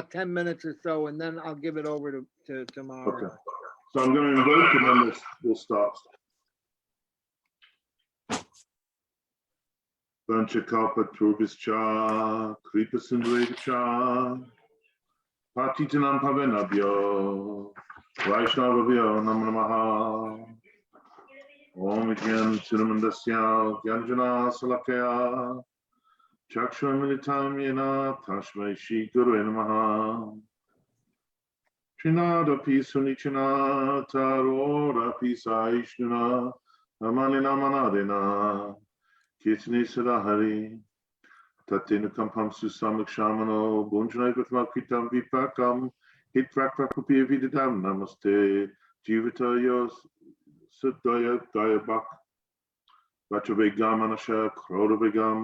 about 10 minutes or so, and then I'll give it over to Mara. Okay. So I'm going to invoke and then we'll start. Vanchakalpa Turbischa, Kripa Sindhurevicha, Patitanam Pavenabhyo, Vaishnavabhyo Namo Om Vijnana Chidamandasya, Gyanjana Salakaya, Chakshramilitam Yena, Tashmai Shri Guru Namaha. Trinadapi Sunichana, Tarodapi Saishnuna, Amanina Manadina, Kitni Sadahari, Tatenukampam Susamak Bunjana Vatmakitam Vipakam, Hitrakvakupi Vididam Namaste, Jivata Yos Sudaya Dayabak, Vachavegam Anasha, Krodavegam,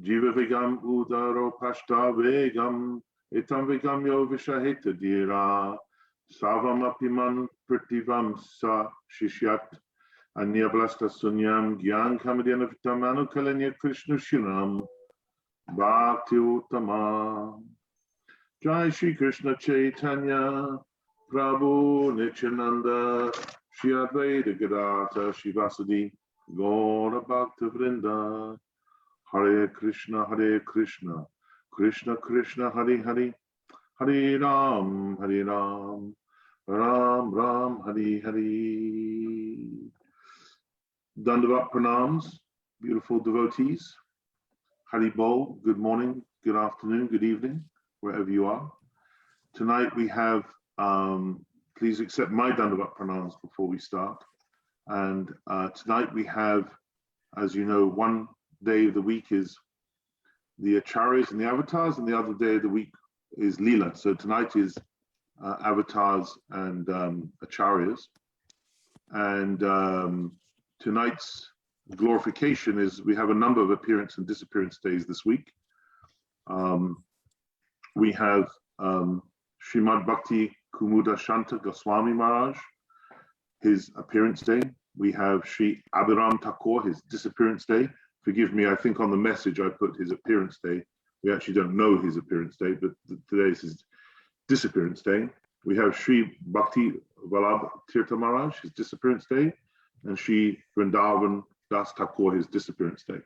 Jiva Vegam Udaro Pashta Vegam, Etam Vegam Yo Vishaheta Dira, Savam Apiman Pritivam Sa Shishyat, Anya Blasta Sunyam, Gyan Kamadhyana Vitamanu Kalanya Krishna Shinam, Bhakti Uttama, Jai Shri Krishna Chaitanya, Prabhu Nityananda, Shri Advaita Gadata, Shri Vasadi, Gaura Bhakta Vrinda, Hare Krishna, Krishna Krishna, Hare Hare, Hare Ram, Ram Ram, Hare Hare. Dandavat Pranams, beautiful devotees. Hari Bol, good morning, good afternoon, good evening, wherever you are. Tonight we have, please accept my Dandavat Pranams before we start. And tonight we have, as you know, one day of the week is the Acharyas and the Avatars, and the other day of the week is Leela. So tonight is Avatars and Acharyas. And tonight's glorification is, we have a number of appearance and disappearance days this week. We have Srimad Bhakti Kumuda Shanta Goswami Maharaj, his appearance day. We have Sri Abhiram Thakur, his disappearance day. Forgive me, I think on the message I put his appearance day. We actually don't know his appearance day, but today is his disappearance day. We have Sri Bhakti Vallabh Tirtha Maharaj, his disappearance day, and Sri Vrindavan Das Thakur, his disappearance day.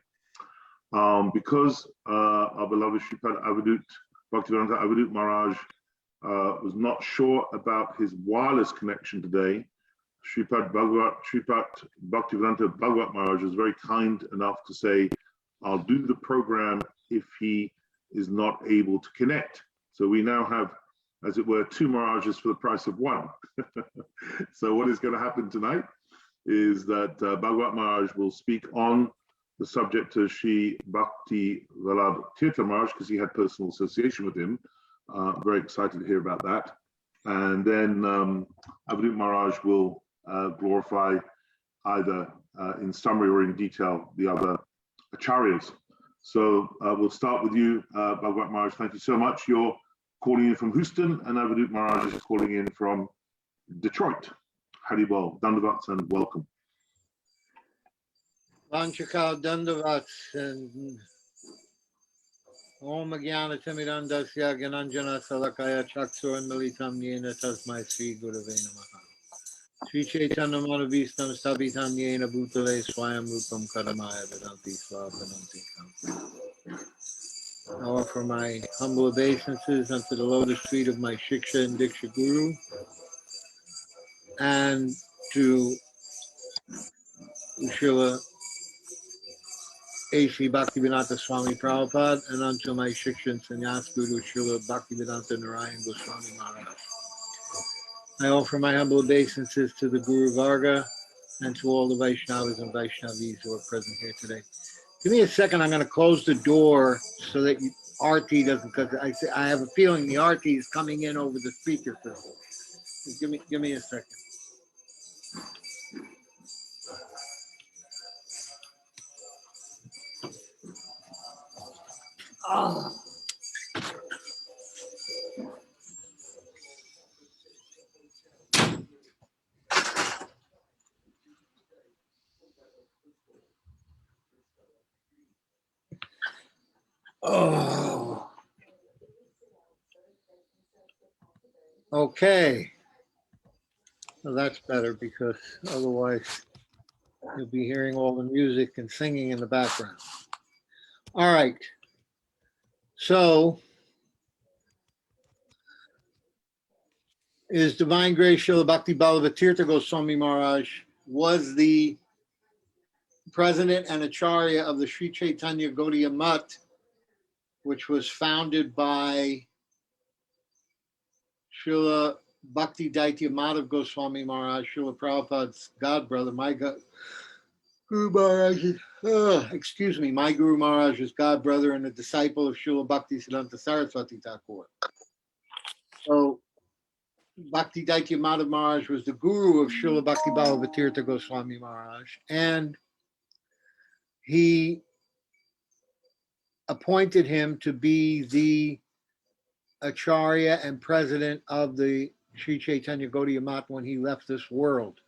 Because our beloved Sripad Avadut, Bhaktivedanta Avadut Maharaj was not sure about his wireless connection today, Sripad Bhaktivedanta Bhagavat Maharaj was very kind enough to say, I'll do the program if he is not able to connect. So we now have, as it were, two Maharajas for the price of one. So what is going to happen tonight is that Bhagavat Maharaj will speak on the subject of Sri Bhakti Vallabh Tirtha Maharaj, because he had personal association with him. Very excited to hear about that. And then Avadut Maharaj will glorify either in summary or in detail the other acharyas. So we'll start with you, Bhagavat Maharaj. Thank you so much. You're calling in from Houston, and Avadut Maharaj is calling in from Detroit. Haribol, Dandavats, and welcome. Vanchakal Dandavats and Om Jnana Timirandasya Gyananjana Salakaya Chaksur Militam Yena Tasmai Sri Gurave Namaha. Sri Chaitanya Manabhistam Sabitam Yena Bhutale Swayam Rupam Karamaya Vedanti Swapananti. I offer my humble obeisances unto the lotus feet of my Shiksha and Diksha Guru, and to Srila A.C. Bhaktivedanta Swami Prabhupada, and unto my Shiksha and Sannyas Guru, Srila Bhaktivedanta Narayan Goswami Maharaj. I offer my humble obeisances to the Guru Varga and to all the Vaishnavas and Vaishnavis who are present here today. Give me a second, I'm going to close the door so that RT doesn't, because I have a feeling the RT is coming in over the speaker system. Give me a second. Oh. Oh. Okay. Well, that's better because otherwise you'll be hearing all the music and singing in the background. All right. So, His Divine Grace Srila Bhakti Ballabhatirtha Goswami Maharaj was the president and acharya of the Sri Chaitanya Gaudiya Math, which was founded by Srila Bhakti Daitya Madhav Goswami Maharaj, Srila Prabhupada's godbrother, Guru Maharaj's, my Guru Maharaj's godbrother and a disciple of Srila Bhakti Siddhanta Saraswati Thakur. So, Bhakti Daitya Madhav Maharaj was the guru of Srila Bhakti Ballabhatirtha Goswami Maharaj, and he appointed him to be the acharya and president of the Sri Chaitanya Gaudiya Math when he left this world.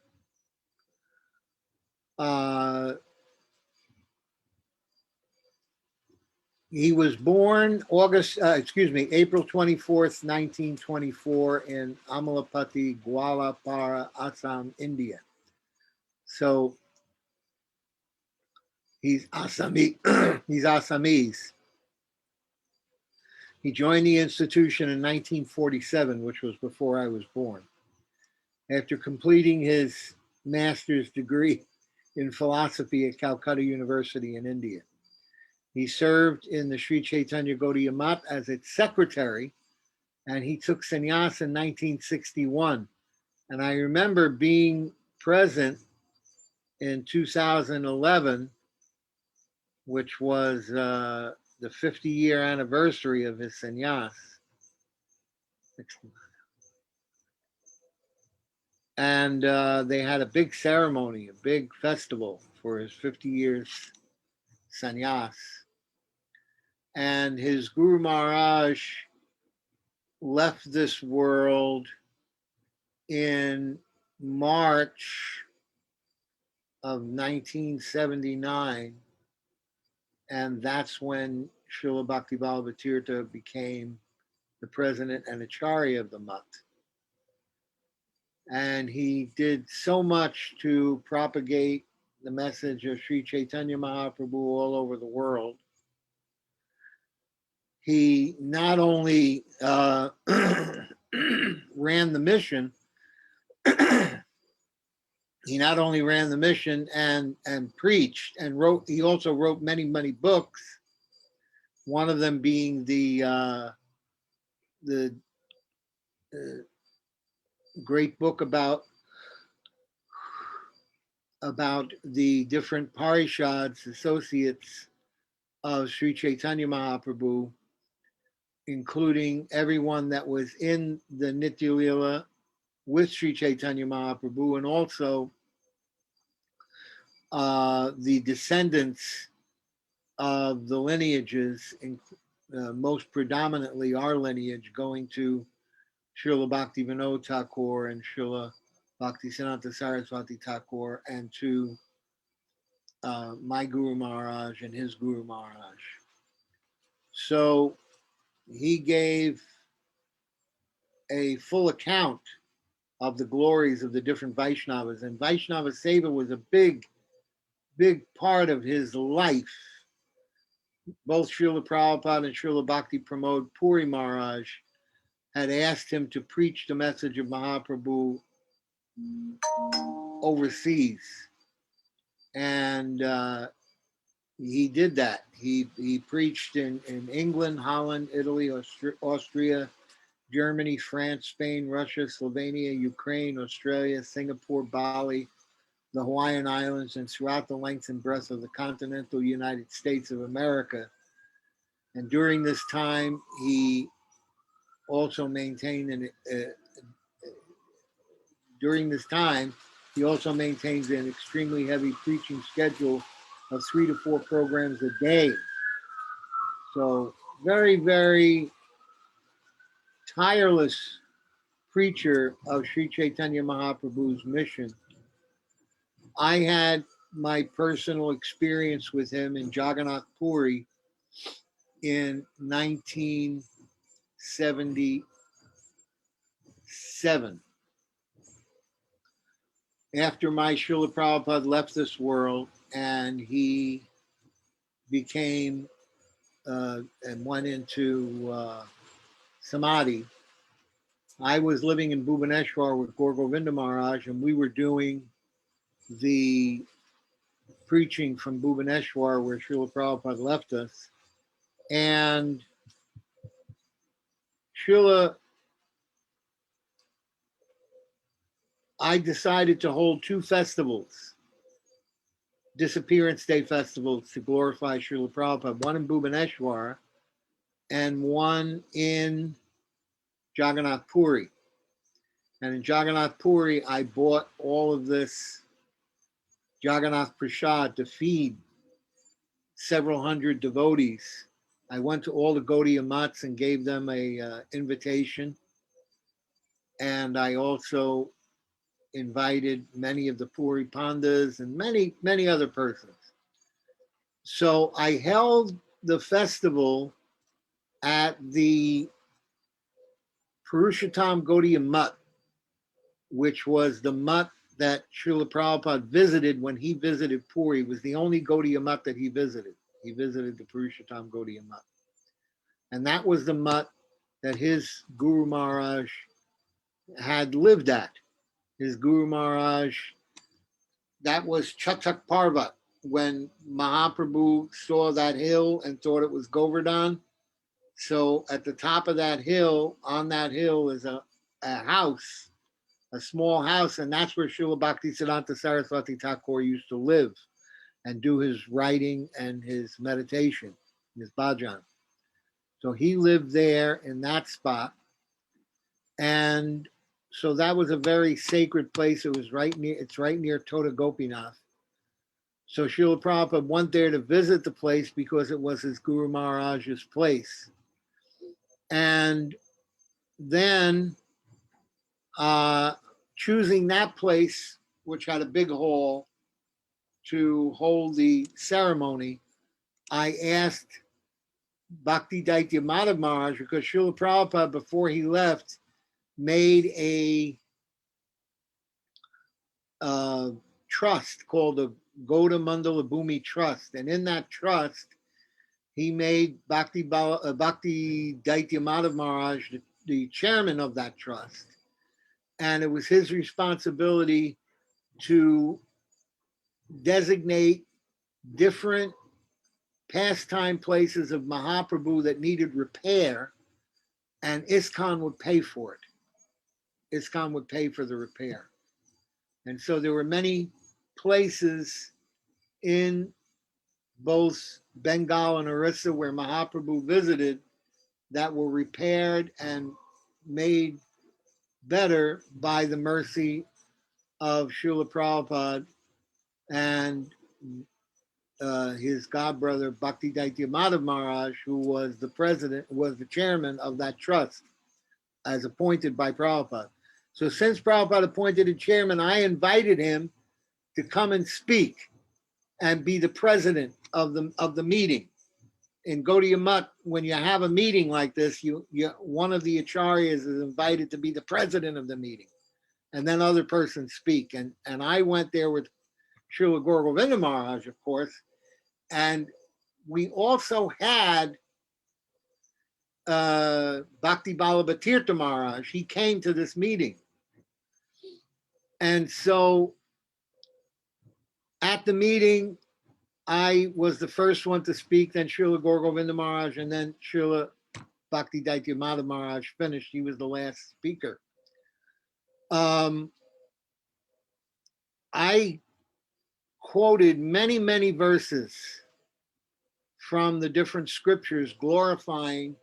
He was born April 24th, 1924 in Amalapati, Gwalapara, Assam, India. So he's Assamese. He joined the institution in 1947, which was before I was born. After completing his master's degree in philosophy at Calcutta University in India, he served in the Sri Chaitanya Gaudiya Math as its secretary, and he took sannyas in 1961. And I remember being present in 2011, which was the 50-year anniversary of his sannyas. And they had a big ceremony, a big festival for his 50 years sannyas. And his Guru Maharaj left this world in March of 1979. And that's when Srila Bhakti Ballabhatirtha became the president and acharya of the Math. And he did so much to propagate the message of Sri Chaitanya Mahaprabhu all over the world. He not only ran the mission, and preached and wrote. He also wrote many, many books. One of them being the great book about the different parishads, associates of Sri Chaitanya Mahaprabhu, including everyone that was in the Nitya Leela with Sri Chaitanya Mahaprabhu, and also the descendants of the lineages, most predominantly our lineage, going to Srila Bhakti Vinod Thakur and Srila Bhakti Siddhanta Saraswati Thakur, and to my Guru Maharaj and his Guru Maharaj. So he gave a full account of the glories of the different Vaishnavas, and Vaishnava Seva was a big, big part of his life. Both Srila Prabhupada and Srila Bhakti Pramod Puri Maharaj had asked him to preach the message of Mahaprabhu overseas. And he did that. He preached in England, Holland, Italy, Austria, Germany, France, Spain, Russia, Slovenia, Ukraine, Australia, Singapore, Bali, the Hawaiian Islands, and throughout the length and breadth of the continental United States of America. And during this time, he also maintained an extremely heavy preaching schedule of 3 to 4 programs a day. So very, very tireless preacher of Sri Chaitanya Mahaprabhu's mission. I had my personal experience with him in Jagannath Puri in 1970. After my Srila Prabhupada left this world and he became and went into Samadhi, I was living in Bhubaneswar with Gaur Govinda Maharaj, and we were doing the preaching from Bhubaneswar where Srila Prabhupada left us. And I decided to hold two festivals, Disappearance Day festivals, to glorify Srila Prabhupada, one in Bhubaneswar and one in Jagannath Puri. And in Jagannath Puri, I bought all of this Jagannath Prasad to feed several hundred devotees. I went to all the Gaudiya Mats and gave them a invitation. And I also invited many of the Puri Pandas and many other persons. So I held the festival at the Purushottam Gaudiya Mutt, which was the mutt that Srila Prabhupada visited when he visited Puri. It was the only Gaudiya Mutt that he visited. He visited the Purushottam Gaudiya Mutt. And that was the mutt that his Guru Maharaj had lived at. His Guru Maharaj, that was Chatak Parvat. When Mahaprabhu saw that hill and thought it was Govardhan, so at the top of that hill, on that hill is a house, a small house, and that's where Srila Bhaktisiddhanta Saraswati Thakur used to live and do his writing and his meditation, his bhajan. So he lived there in that spot. And so that was a very sacred place. It's right near Tota Gopinath. So Srila Prabhupada went there to visit the place because it was his Guru Maharaj's place. And then choosing that place, which had a big hall, to hold the ceremony, I asked Bhakti Daitya Madhav Maharaj, because Srila Prabhupada, before he left, made a trust called the Gauda Mandala Bhumi Trust. And in that trust, he made Bhakti Daitya Madhav Maharaj the chairman of that trust. And it was his responsibility to designate different pastime places of Mahaprabhu that needed repair, and ISKCON would pay for it. ISKCON would pay for the repair. And so there were many places in both Bengal and Orissa where Mahaprabhu visited that were repaired and made better by the mercy of Srila Prabhupada and his godbrother Bhakti Daitya Madhav Maharaj, who was the chairman of that trust, as appointed by Prabhupada. So since Prabhupada appointed a chairman, I invited him to come and speak and be the president of the meeting. In Gaudiya Mutt, when you have a meeting like this, one of the acharyas is invited to be the president of the meeting, and then other persons speak. And I went there with Srila Gaur Govinda Maharaj, of course, and we also had Bhakti Balabhatirtha Maharaj. He came to this meeting. And so at the meeting, I was the first one to speak, then Srila Gaur Govinda Maharaj, and then Srila Bhakti Daitya Madhav Maharaj finished. He was the last speaker. I quoted many verses from the different scriptures glorifying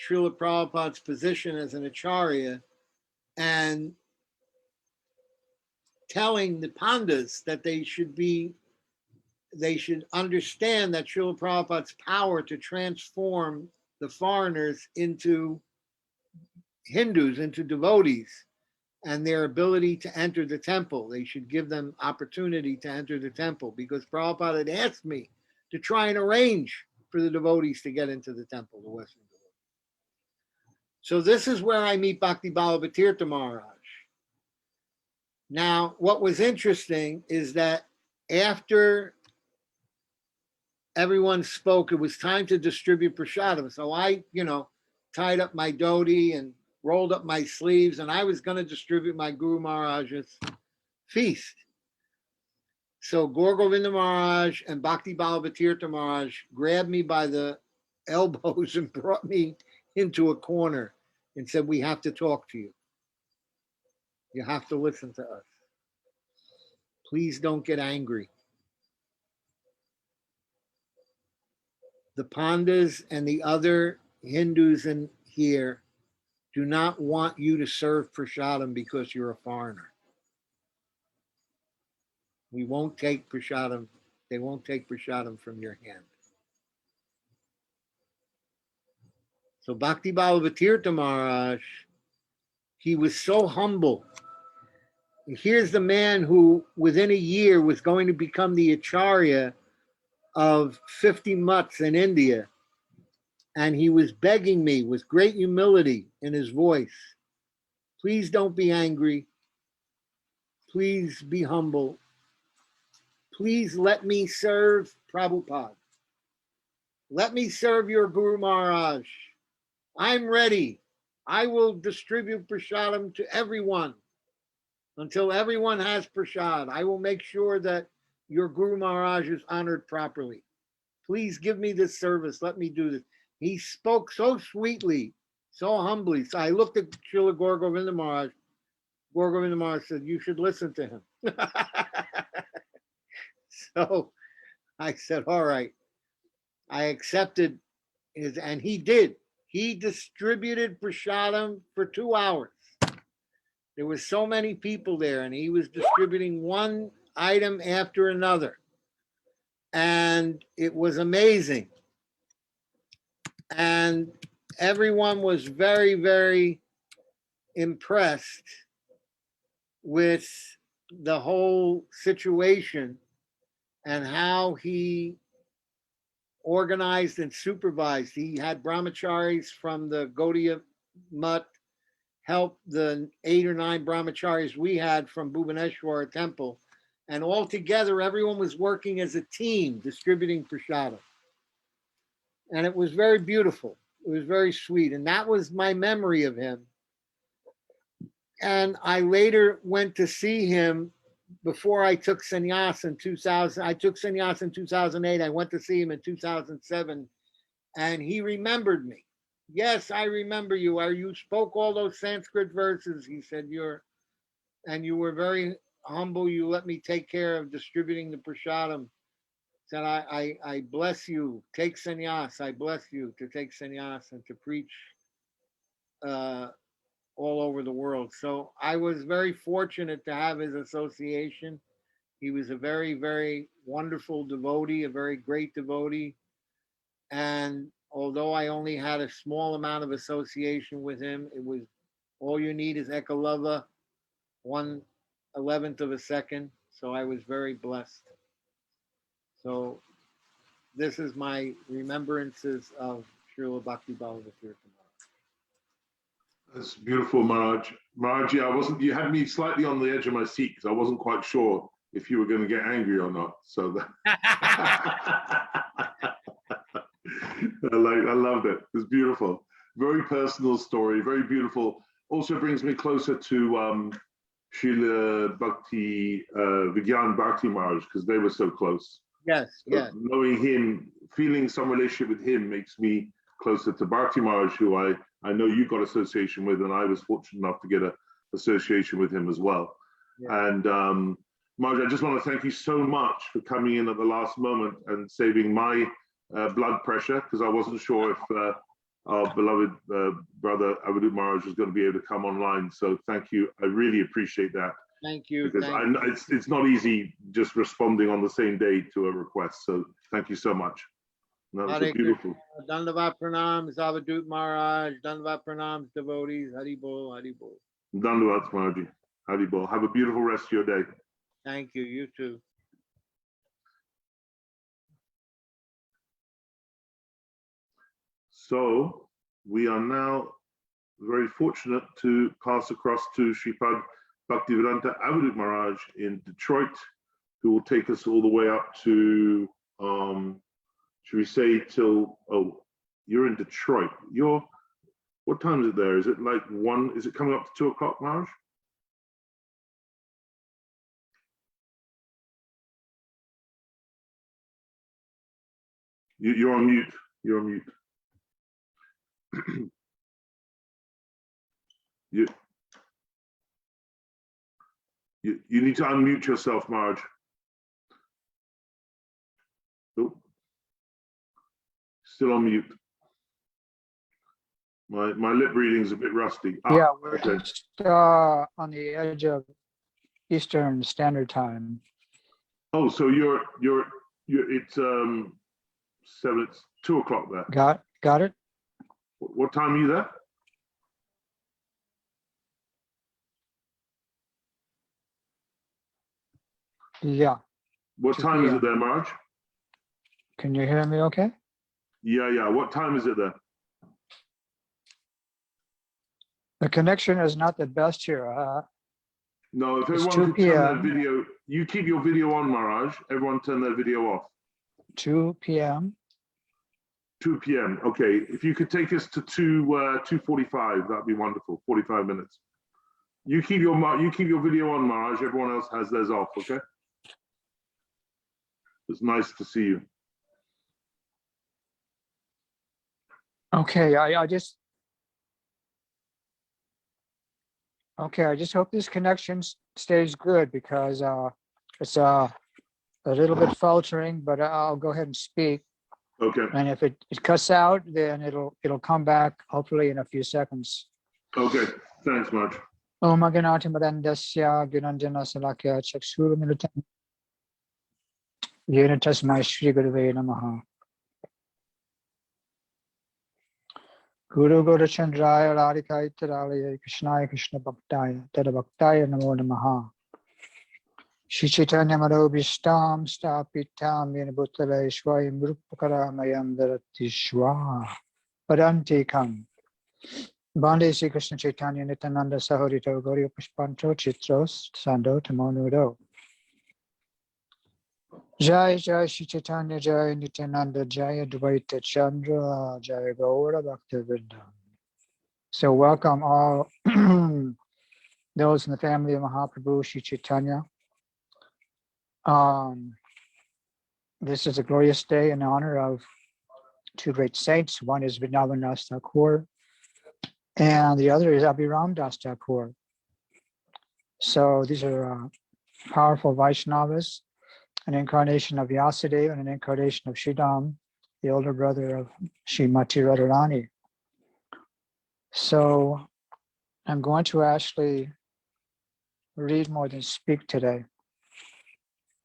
Srila Prabhupada's position as an acharya and telling the Pandas that they should understand that Srila Prabhupada's power to transform the foreigners into Hindus, into devotees, and their ability to enter the temple. They should give them opportunity to enter the temple, because Prabhupada had asked me to try and arrange for the devotees to get into the temple, the Western devotees. So this is where I meet Bhakti Balabatirtha Maharaj. Now, what was interesting is that after everyone spoke, it was time to distribute prasadam. So I, tied up my dhoti and rolled up my sleeves, and I was going to distribute my Guru Maharaj's feast. So Gaur Govinda Maharaj and Bhakti Balabatirtha Maharaj grabbed me by the elbows and brought me into a corner and said, "We have to talk to you. You have to listen to us. Please don't get angry." The Pandas and the other Hindus in here do not want you to serve prasadam because you're a foreigner. We won't take prasadam. They won't take prasadam from your hand. So Bhakti Balabatirtha Maharaj, he was so humble. Here's the man who within a year was going to become the Acharya of 50 mutts in India. And he was begging me with great humility in his voice, please don't be angry. Please be humble. Please let me serve Prabhupada. Let me serve your Guru Maharaj. I'm ready. I will distribute prasadam to everyone until everyone has prasad. I will make sure that your Guru Maharaj is honored properly. Please give me this service. Let me do this. He spoke so sweetly, so humbly. So I looked at Srila Gaur Govinda Maharaj. Gaur Govinda Maharaj said, "You should listen to him." So I said, all right. I accepted his, and he did. He distributed prasadam for 2 hours. There was so many people there, and he was distributing one item after another. And it was amazing. And everyone was very, very impressed with the whole situation and how he organized and supervised. He had brahmacharis from the Gaudiya Mutt help the 8 or 9 brahmacharis we had from Bhubaneswar temple. And all together, everyone was working as a team, distributing prasadam. And it was very beautiful. It was very sweet. And that was my memory of him. And I later went to see him before I took sannyas in 2000. I took sannyas in 2008. I went to see him in 2007. And he remembered me. Yes, I remember you. You spoke all those Sanskrit verses. He said, you were very humble. You let me take care of distributing the prasadam. Said, I bless you. Take sannyas. I bless you to take sannyas and to preach all over the world. So I was very fortunate to have his association. He was a very, very wonderful devotee, a very great devotee. And although I only had a small amount of association with him, it was all you need is Ekalava, 1/11th of a second. So I was very blessed. So this is my remembrances of Srila Bhakti Balabatirtha. That's beautiful, Maharaj. Maharaj, you had me slightly on the edge of my seat because I wasn't quite sure if you were going to get angry or not. So I loved it. It's beautiful. Very personal story, very beautiful. Also brings me closer to Srila Bhakti, Vigyan Bhakti Maharaj, because they were so close. Yes, yes. Knowing him, feeling some relationship with him makes me closer to Bhakti Maharaj, who I know you got association with, and I was fortunate enough to get an association with him as well. Yeah. And Maharaj, I just want to thank you so much for coming in at the last moment and saving my blood pressure, because I wasn't sure if our beloved brother Avadut Maharaj was going to be able to come online. So thank you. I really appreciate that. Thank you. Because I know it's not easy just responding on the same day to a request. So thank you so much. That was so beautiful. Dandavat pranams, Avadut Maharaj. Dandavat pranams, devotees. Hari Bol, Hari Bol. Dandavat Maharaj. Hari Bol. Have a beautiful rest of your day. Thank you. You too. So we are now very fortunate to pass across to Sripad Bhaktivedanta Avadut Maharaj in Detroit, who will take us all the way up to, should we say till, oh, you're in Detroit. What time is it there? Is it like 1, is it coming up to 2 o'clock, Maharaj? You're on mute. You're on mute. you need to unmute yourself, Marge. Oh, still on mute. My lip reading is a bit rusty. Yeah, we're okay. just on the edge of Eastern Standard Time. Oh, so it's 2 o'clock there. Got it? What time are you there? Yeah. What 2 time is it p.m. there, Marge? Can you hear me okay? Yeah. What time is it there? The connection is not the best here. No, if It's everyone 2 could turn their p.m. video, you keep your video on, Maharaj. Everyone turn their video off. 2 p.m. 2 p.m. Okay, if you could take us to 2:45, that'd be wonderful. 45 minutes. You keep your video on, Maharaj. Everyone else has theirs off. Okay. It's nice to see you. Okay, I just hope this connection stays good because it's a little bit faltering, but I'll go ahead and speak. Okay. And if it cuts out, then it'll come back hopefully in a few seconds. Okay. Thanks, Marge. Om Aganati Madandasya Gunandana Salakya Chakshuru Militam Yena Tasmai Shri Gurave Namaha. Guru Guru Chandraya Radhika Itaralaya Krishnaya Krishna Bhaktaya Tada Bhaktaya Namo Namaha. Shri Chaitanya Madhobishtam Stapitam Yena Bhutale Shvayam Rupakaramayam Daratishwa Padanti Kam Bande Sri Krishna Chaitanya Nityananda Sahorito Gauri Pushpanto Chitros Sando Tamonudo Jai Jai Shri Chaitanya Jai Nityananda Jaya Dvaita Chandra Jaya Gaura Bhaktivinoda. So welcome all those in the family of Mahaprabhu Shri Chaitanya. This is a glorious day in honor of two great saints. One is Vrindavan Das Thakur, and the other is Abhiram Das Thakur. So these are powerful Vaishnavas, an incarnation of Vyasadeva and an incarnation of Sridham, the older brother of Srimati Radharani. So I'm going to actually read more than speak today,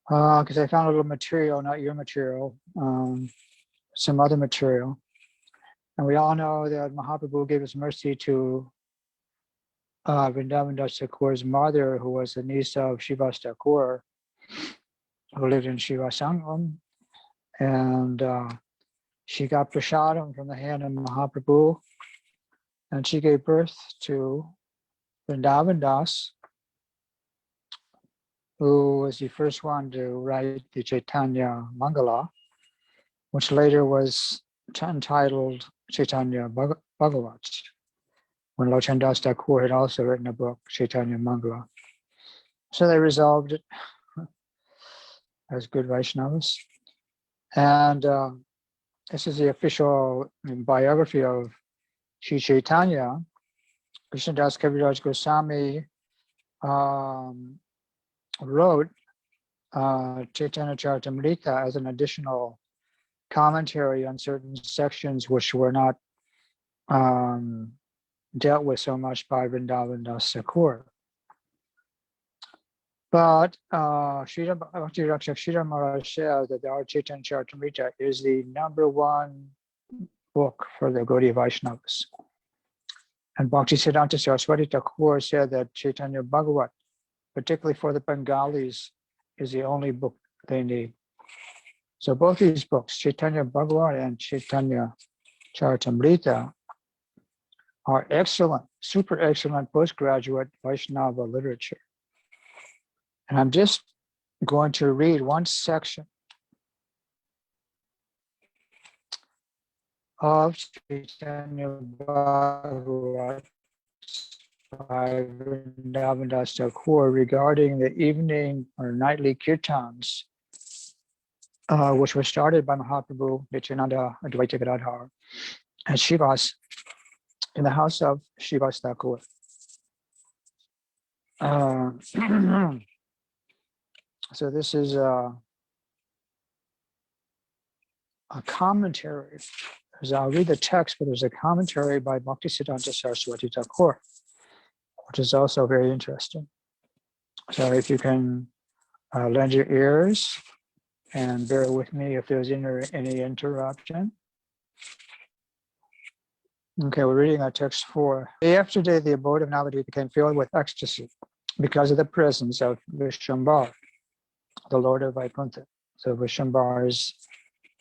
because I found a little material, not your material, some other material. And we all know that Mahaprabhu gave his mercy to Vrindavan Das Thakur's mother, who was the niece of Srivas Thakur, who lived in Shiva Sangam. And she got prasadam from the hand of Mahaprabhu, and she gave birth to Vrindavan Das, who was the first one to write the Chaitanya Mangala, which later was entitled Chaitanya Bhagavat, when Lochan Das Thakur had also written a book, Chaitanya Mangala. So they resolved it as good Vaishnavas. And this is the official biography of Sri Chaitanya. Krishnadas Kaviraj Goswami wrote Chaitanya Charitamrita as an additional commentary on certain sections which were not dealt with so much by Vrindavan Das Thakur. But Sridhar Bhakti Rakshak Sridhar Maharaj says that our Chaitanya Charitamrita is the #1 book for the Gaudiya Vaishnavas. And Bhakti Siddhanta Saraswati Thakur said that Chaitanya Bhagavat, particularly for the Bengalis, is the only book they need. So both these books, Chaitanya Bhagavat and Chaitanya Charitamrita, are excellent, super excellent postgraduate Vaishnava literature. And I'm just going to read one section of Chaitanya Bhagavat by Vrindavan Das Thakur regarding the evening or nightly kirtans, which were started by Mahaprabhu Nityananda Advaita Gadadhar and Shivas in the house of Shivas Thakur. So this is a commentary. I'll read the text, but there's a commentary by Bhaktisiddhanta Saraswati Thakur, which is also very interesting. So if you can lend your ears and bear with me if there's any interruption. Okay, we're reading our text 4. Day after day, the abode of Navadvip became filled with ecstasy because of the presence of Vishwambar, the Lord of Vaikuntha. So Vishwambar is,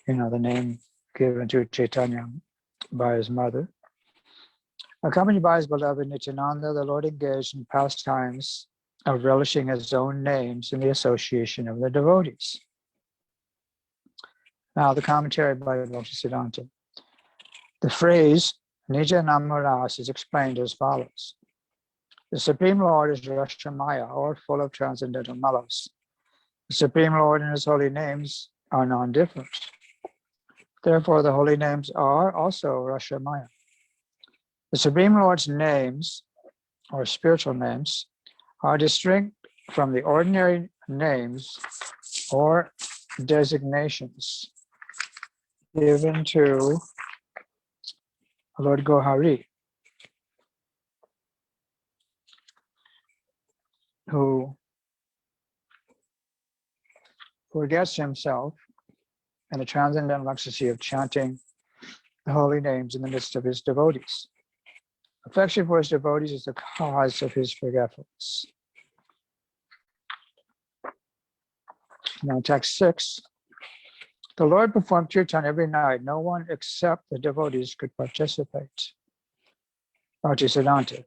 the name given to Chaitanya by his mother. Accompanied by his beloved Nityananda, the Lord engaged in pastimes of relishing his own names in the association of the devotees. Now the commentary by Bhaktisiddhanta. The phrase Nija Namaras is explained as follows. The Supreme Lord is Rashamaya, or full of transcendental mellows. The Supreme Lord and his holy names are non-different. Therefore, the holy names are also Rashamaya. The Supreme Lord's names, or spiritual names, are distinct from the ordinary names or designations given to Lord Gohari, who forgets himself in the transcendental ecstasy of chanting the holy names in the midst of his devotees. Affection for his devotees is the cause of his forgetfulness. Now, text 6. The Lord performed kirtan every night. No one except the devotees could participate. Bhaktisiddhanta.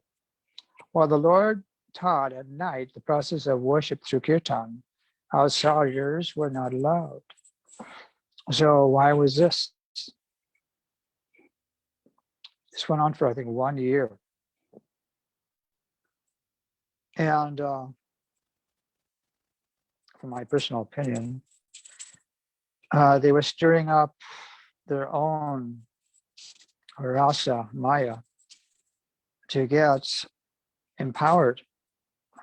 While the Lord taught at night the process of worship through kirtan, outsiders were not allowed. So why was this? This went on for, I think, 1 year. And from my personal opinion, they were stirring up their own rasa, maya, to get empowered.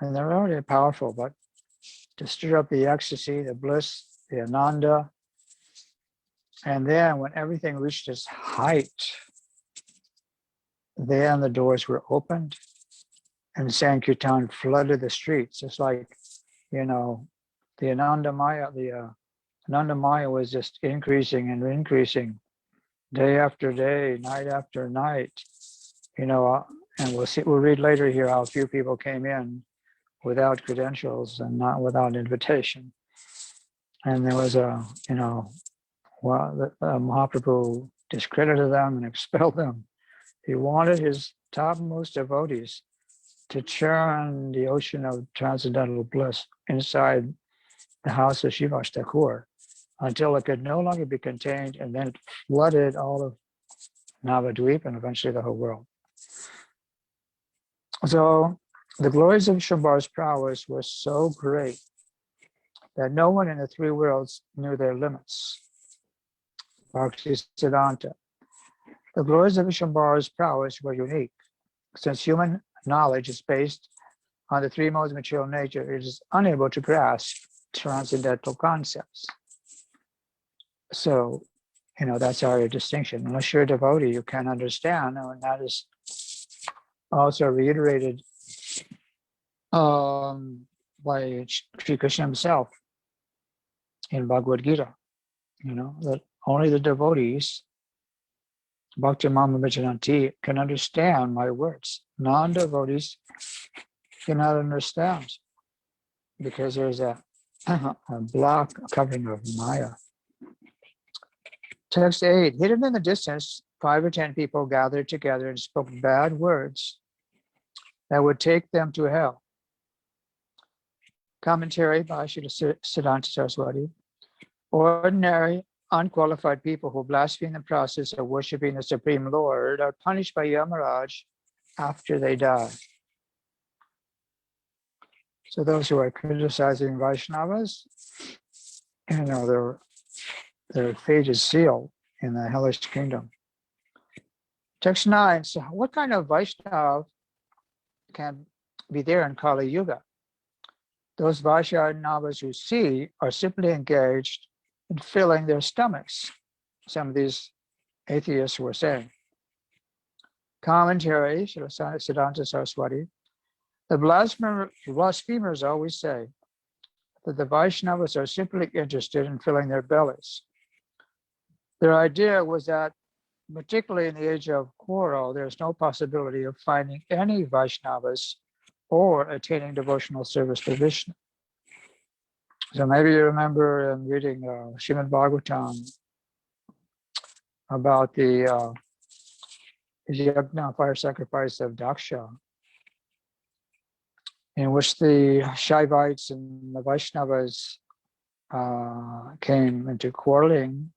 And they're already powerful, but to stir up the ecstasy, the bliss, the ananda. And then when everything reached its height, then the doors were opened and Sankirtan flooded the streets. It's like, the Ananda Maya, Ananda Maya was just increasing and increasing day after day, night after night, and we'll read later here how a few people came in without credentials and not without invitation. And there was Mahaprabhu discredited them and expelled them. He wanted his topmost devotees to churn the ocean of transcendental bliss inside the house of Shivas Thakur until it could no longer be contained, and then it flooded all of Navadvip and eventually the whole world. So the glories of Shambhar's prowess were so great that no one in the three worlds knew their limits. Bhaktisiddhanta. The glories of Shambhar's prowess were unique. Since human knowledge is based on the three modes of material nature, it is unable to grasp transcendental concepts. So, that's our distinction. Unless you're a devotee, you can't understand, and that is also reiterated by Sri Krishna himself in Bhagavad Gita. That only the devotees, Bhakti Mama Vijayanti, can understand my words. Non-devotees cannot understand because there's a block covering of Maya. Text 8, hidden in the distance, 5 or 10 people gathered together and spoke bad words that would take them to hell. Commentary by Srila Siddhanta Saraswati. Ordinary, unqualified people who blaspheme the process of worshiping the Supreme Lord are punished by Yamaraj after they die. So those who are criticizing Vaishnavas, their fate is sealed in the hellish kingdom. Text 9. So what kind of Vaishnava can be there in Kali Yuga? Those Vaishnavas who see are simply engaged in filling their stomachs, some of these atheists were saying. Commentary, Siddhanta Saraswati. The blasphemers always say that the Vaishnavas are simply interested in filling their bellies. Their idea was that, particularly in the age of quarrel, there's no possibility of finding any Vaishnavas or attaining devotional service to Vishnu. So maybe you remember in reading Srimad Bhagavatam about the yajna, fire sacrifice of Daksha, in which the Shaivites and the Vaishnavas came into quarreling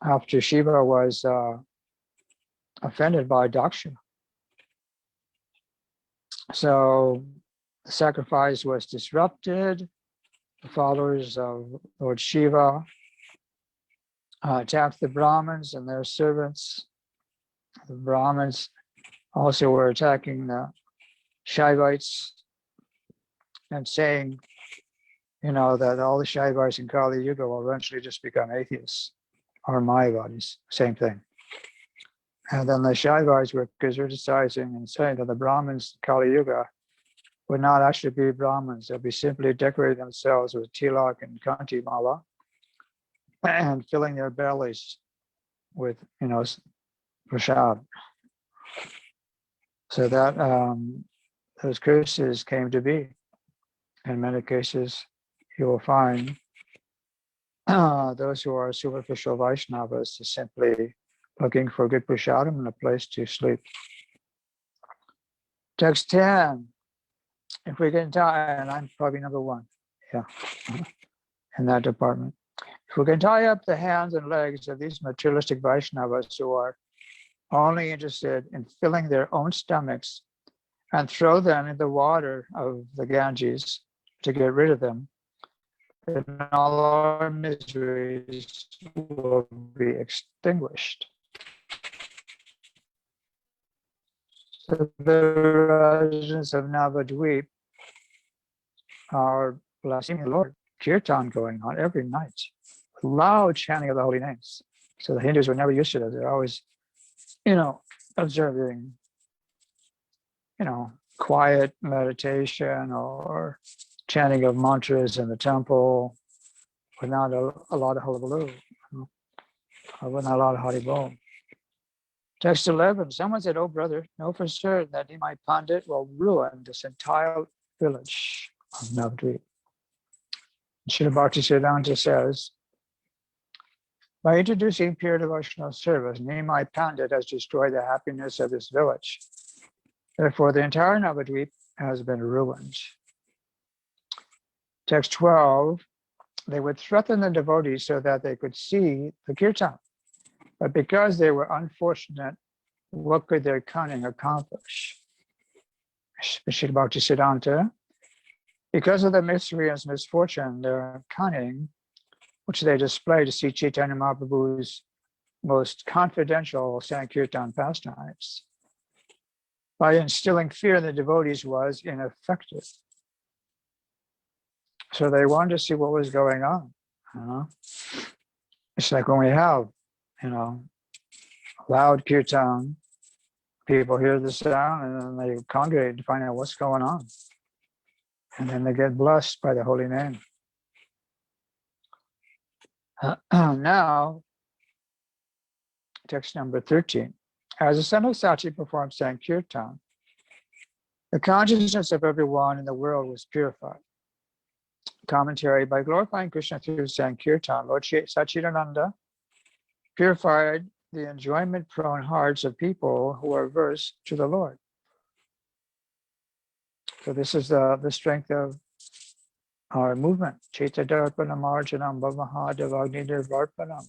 after Shiva was offended by Daksha. So the sacrifice was disrupted. The followers of Lord Shiva attacked the Brahmins and their servants. The Brahmins also were attacking the Shaivites and saying, that all the Shaivites in Kali Yuga will eventually just become atheists or Mayavadis, same thing. And then the Shaivites were criticizing and saying that the Brahmins in Kali Yuga would not actually be Brahmins. They'll be simply decorating themselves with tilak and kanti mala and filling their bellies with, prasad. So that those curses came to be. In many cases, you will find those who are superficial Vaishnavas are simply looking for good prasadam and a place to sleep. Text 10. If we can tie, and I'm probably number 1, in that department. If we can tie up the hands and legs of these materialistic Vaishnavas who are only interested in filling their own stomachs and throw them in the water of the Ganges to get rid of them, then all our miseries will be extinguished. So the residents of Navadvip are blaspheming the Lord. Kirtan going on every night, loud chanting of the holy names. So the Hindus were never used to that. They're always, observing, quiet meditation or chanting of mantras in the temple without a lot of hullabaloo, or without a lot of haribol. Text 11, someone said, "Oh brother, know for certain that Nimai Pandit will ruin this entire village of Navadvip." Srila Bhaktisiddhanta says, by introducing pure devotional service, Nimai Pandit has destroyed the happiness of this village. Therefore, the entire Navadvip has been ruined. Text 12, they would threaten the devotees so that they could see the kirtan. But because they were unfortunate, what could their cunning accomplish? Srila Bhaktisiddhanta, because of the misery and misfortune, their cunning, which they display to see Chaitanya Mahaprabhu's most confidential Sankirtan pastimes, by instilling fear in the devotees was ineffective. So they wanted to see what was going on. It's like when we have, loud kirtan, people hear the sound and then they congregate to find out what's going on. And then they get blessed by the holy name. Now, text number 13. As the son of Sachi performed Sankirtan, the consciousness of everyone in the world was purified. Commentary, by glorifying Krishna through Sankirtan, Lord Sachidananda purified the enjoyment-prone hearts of people who are averse to the Lord. So this is the strength of our movement. Chaitadarpanam Arjanam Bhavahadavagnidirvarpanam.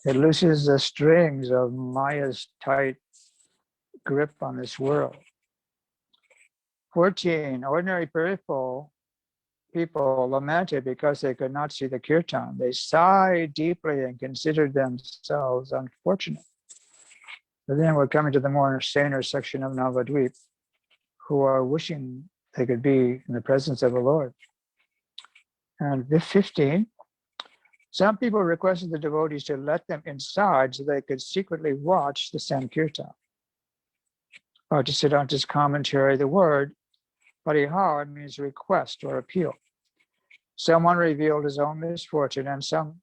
It looses the strings of Maya's tight grip on this world. 14, ordinary peripheral people lamented because they could not see the kirtan. They sighed deeply and considered themselves unfortunate. But then we're coming to the more saner section of Navadvip, who are wishing they could be in the presence of the Lord. And 15, some people requested the devotees to let them inside so they could secretly watch the Sankirtan. Bhaktisiddhanta's commentary, the word parihar means request or appeal. Someone revealed his own misfortune and some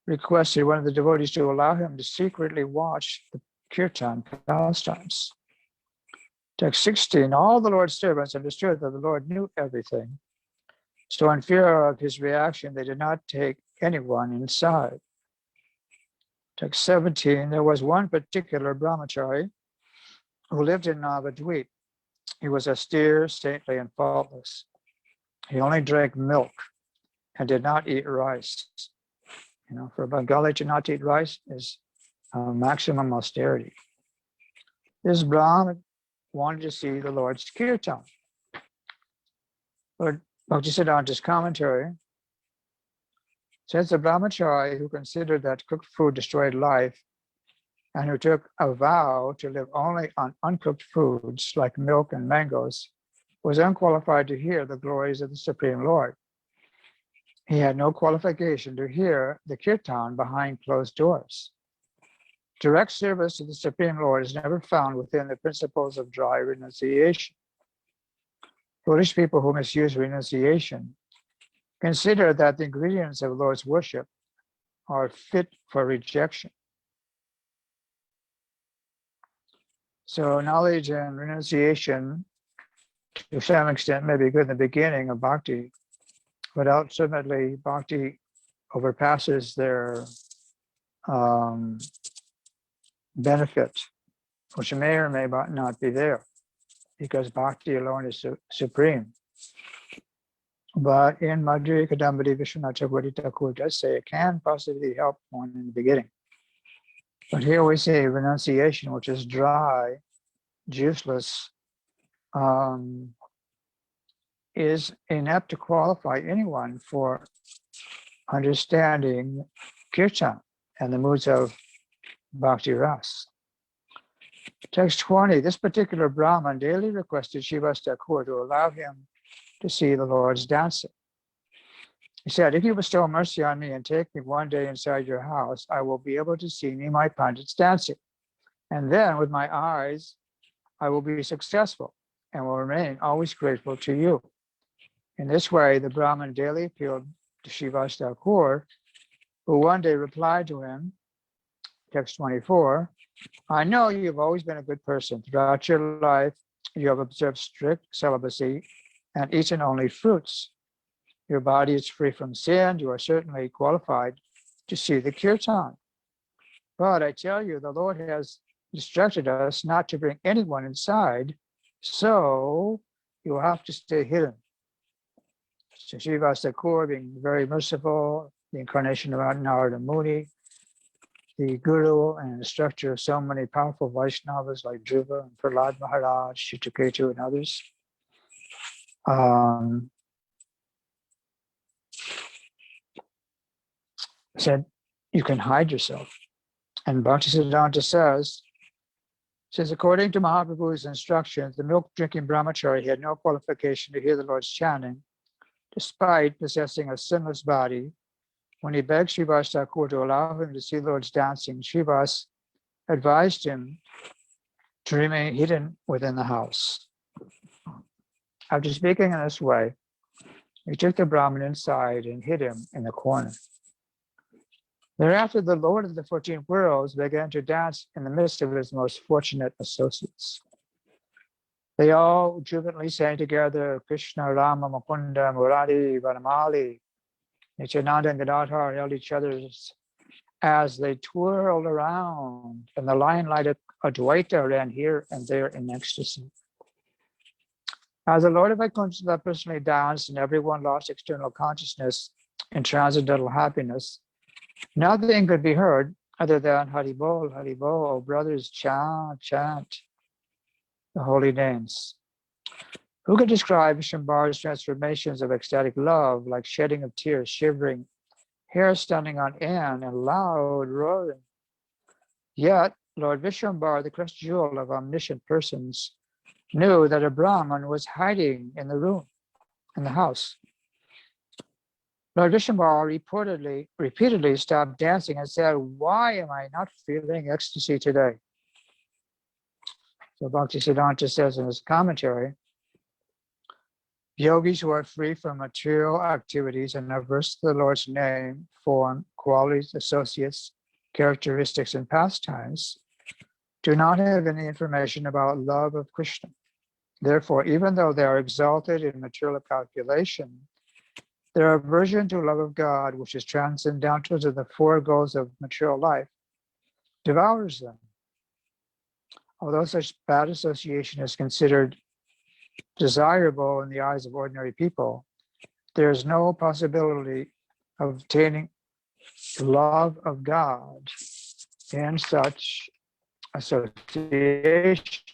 requested one of the devotees to allow him to secretly watch the kirtan pastimes. Text 16, all the Lord's servants understood that the Lord knew everything. So in fear of his reaction, they did not take anyone inside. Text 17, there was one particular brahmachari who lived in Navadvip. He was austere, saintly, and faultless. He only drank milk and did not eat rice. You know, for a Bengali to not eat rice is maximum austerity. This Brahmin wanted to see the Lord's kirtan. But Bhaktisiddhanta's commentary says the brahmachari who considered that cooked food destroyed life and who took a vow to live only on uncooked foods like milk and mangoes was unqualified to hear the glories of the Supreme Lord. He had no qualification to hear the kirtan behind closed doors. Direct service to the Supreme Lord is never found within the principles of dry renunciation. Foolish people who misuse renunciation consider that the ingredients of the Lord's worship are fit for rejection. So knowledge and renunciation to some extent may be good in the beginning of bhakti, but ultimately bhakti overpasses their benefit, which may or may not be there, because bhakti alone is supreme. But in Madhurya Kadambari, Vishwanath Chakravarti Thakur does say it can possibly help one in the beginning. But here we say renunciation, which is dry, juiceless, is inept to qualify anyone for understanding kirtan and the moods of bhakti ras. Text 20, this particular Brahman daily requested Srivas Thakur to allow him to see the Lord's dancing. He said, if you bestow mercy on me and take me one day inside your house, I will be able to see Nimai Pandits dancing. And then with my eyes, I will be successful and will remain always grateful to you. In this way, the Brahman daily appealed to Srivas Thakur, who one day replied to him, text 24, I know you've always been a good person. Throughout your life, you have observed strict celibacy and eaten only fruits. Your body is free from sin. You are certainly qualified to see the kirtan. But I tell you, the Lord has instructed us not to bring anyone inside, so you will have to stay hidden. So Srivas Thakur, being very merciful, the incarnation of Narada Muni, the guru and instructor of so many powerful Vaishnavas like Dhruva and Prahlad Maharaj, Chitraketu, and others, said, you can hide yourself. And Bhaktisiddhanta says, according to Mahaprabhu's instructions, the milk-drinking brahmachari had no qualification to hear the Lord's chanting, despite possessing a sinless body. When he begged Srivas Thakur to allow him to see the Lord's dancing, Srivas advised him to remain hidden within the house. After speaking in this way, he took the Brahmin inside and hid him in the corner. Thereafter, the Lord of the 14 worlds began to dance in the midst of his most fortunate associates. They all jubilantly sang together, Krishna, Rama, Mukunda, Murari, Vanamali. Nityananda and Gadadhar held each other's as they twirled around, and the lion-lighted Advaita ran here and there in ecstasy. As the Lord of Vaikuntha personally danced and everyone lost external consciousness in transcendental happiness, nothing could be heard other than Haribol, Haribol, oh brothers, chant, chant the holy names. Who could describe Shambhara's transformations of ecstatic love, like shedding of tears, shivering, hair standing on end, and loud roaring? Yet, Lord Vishwambara, the crest jewel of omniscient persons, knew that a Brahman was hiding in the room, in the house. Lord Vishwambara repeatedly stopped dancing and said, "Why am I not feeling ecstasy today?" So Bhaktisiddhanta says in his commentary, yogis who are free from material activities and averse to the Lord's name, form, qualities, associates, characteristics, and pastimes do not have any information about love of Krishna. Therefore, even though they are exalted in material calculation, their aversion to love of God, which is transcendental to the four goals of material life, devours them. Although such bad association is considered desirable in the eyes of ordinary people, there is no possibility of obtaining love of God in such association.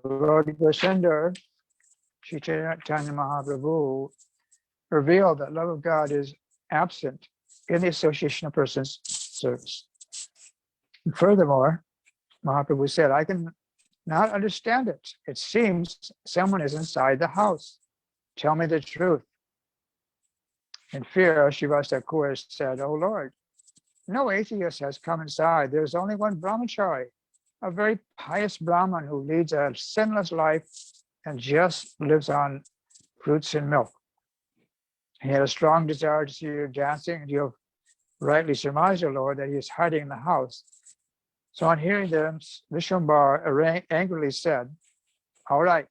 Lord Goswinder, Sri Chaitanya Mahaprabhu, revealed that love of God is absent in the association of persons' service. And furthermore, Mahaprabhu said, I can not understand it. It seems someone is inside the house. Tell me the truth. In fear, Srivasta Kaur said, "Oh Lord, no atheist has come inside. There's only one brahmachari, a very pious Brahman who leads a sinless life and just lives on fruits and milk. He had a strong desire to see you dancing, and you have rightly surmised, O Lord, that he is hiding in the house." So on hearing this, Vishwambara angrily said, "All right,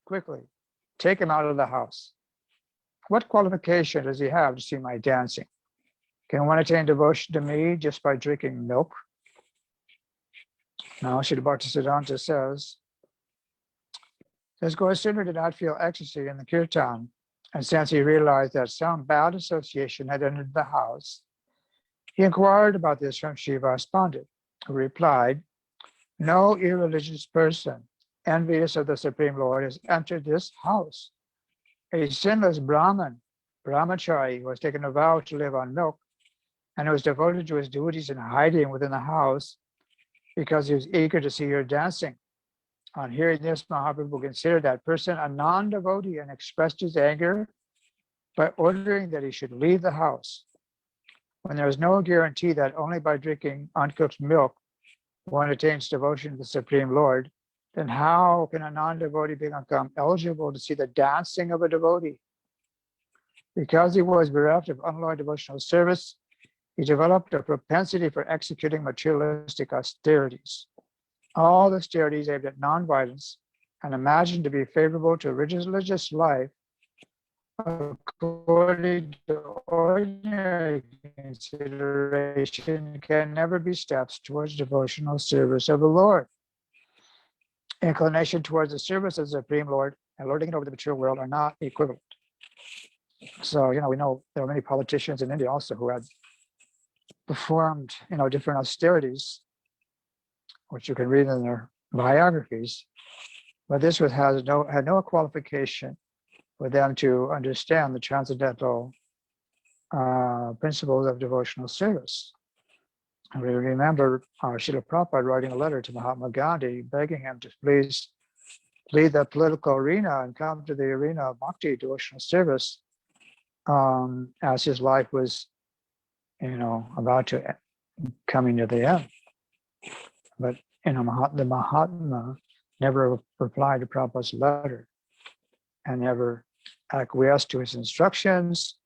quickly, take him out of the house. What qualification does he have to see my dancing? Can one attain devotion to me just by drinking milk?" Now, Srila Bhaktisiddhanta says Gaurasundar did not feel ecstasy in the kirtan, and since he realized that some bad association had entered the house, he inquired about this from Srivas Pandit, who replied, "No irreligious person, envious of the Supreme Lord, has entered this house. A sinless Brahman, brahmachari, who has taken a vow to live on milk, and who was devoted to his duties in hiding within the house because he was eager to see her dancing. On hearing this, Mahaprabhu considered that person a non-devotee and expressed his anger by ordering that he should leave the house. When there is no guarantee that only by drinking uncooked milk one attains devotion to the Supreme Lord, then how can a non-devotee become eligible to see the dancing of a devotee? Because he was bereft of unalloyed devotional service, he developed a propensity for executing materialistic austerities. All the austerities aimed at non-violence and imagined to be favorable to religious life, according to ordinary consideration, can never be steps towards devotional service of the Lord. Inclination towards the service of the Supreme Lord and lording it over the material world are not equivalent. So, we know there are many politicians in India also who had performed, different austerities, which you can read in their biographies. But this had no qualification for them to understand the transcendental principles of devotional service. And we remember Srila Prabhupada writing a letter to Mahatma Gandhi, begging him to please leave the political arena and come to the arena of bhakti, devotional service, as his life was, about to coming to the end. But the Mahatma never replied to Prabhupada's letter and never acquiesced to his instructions,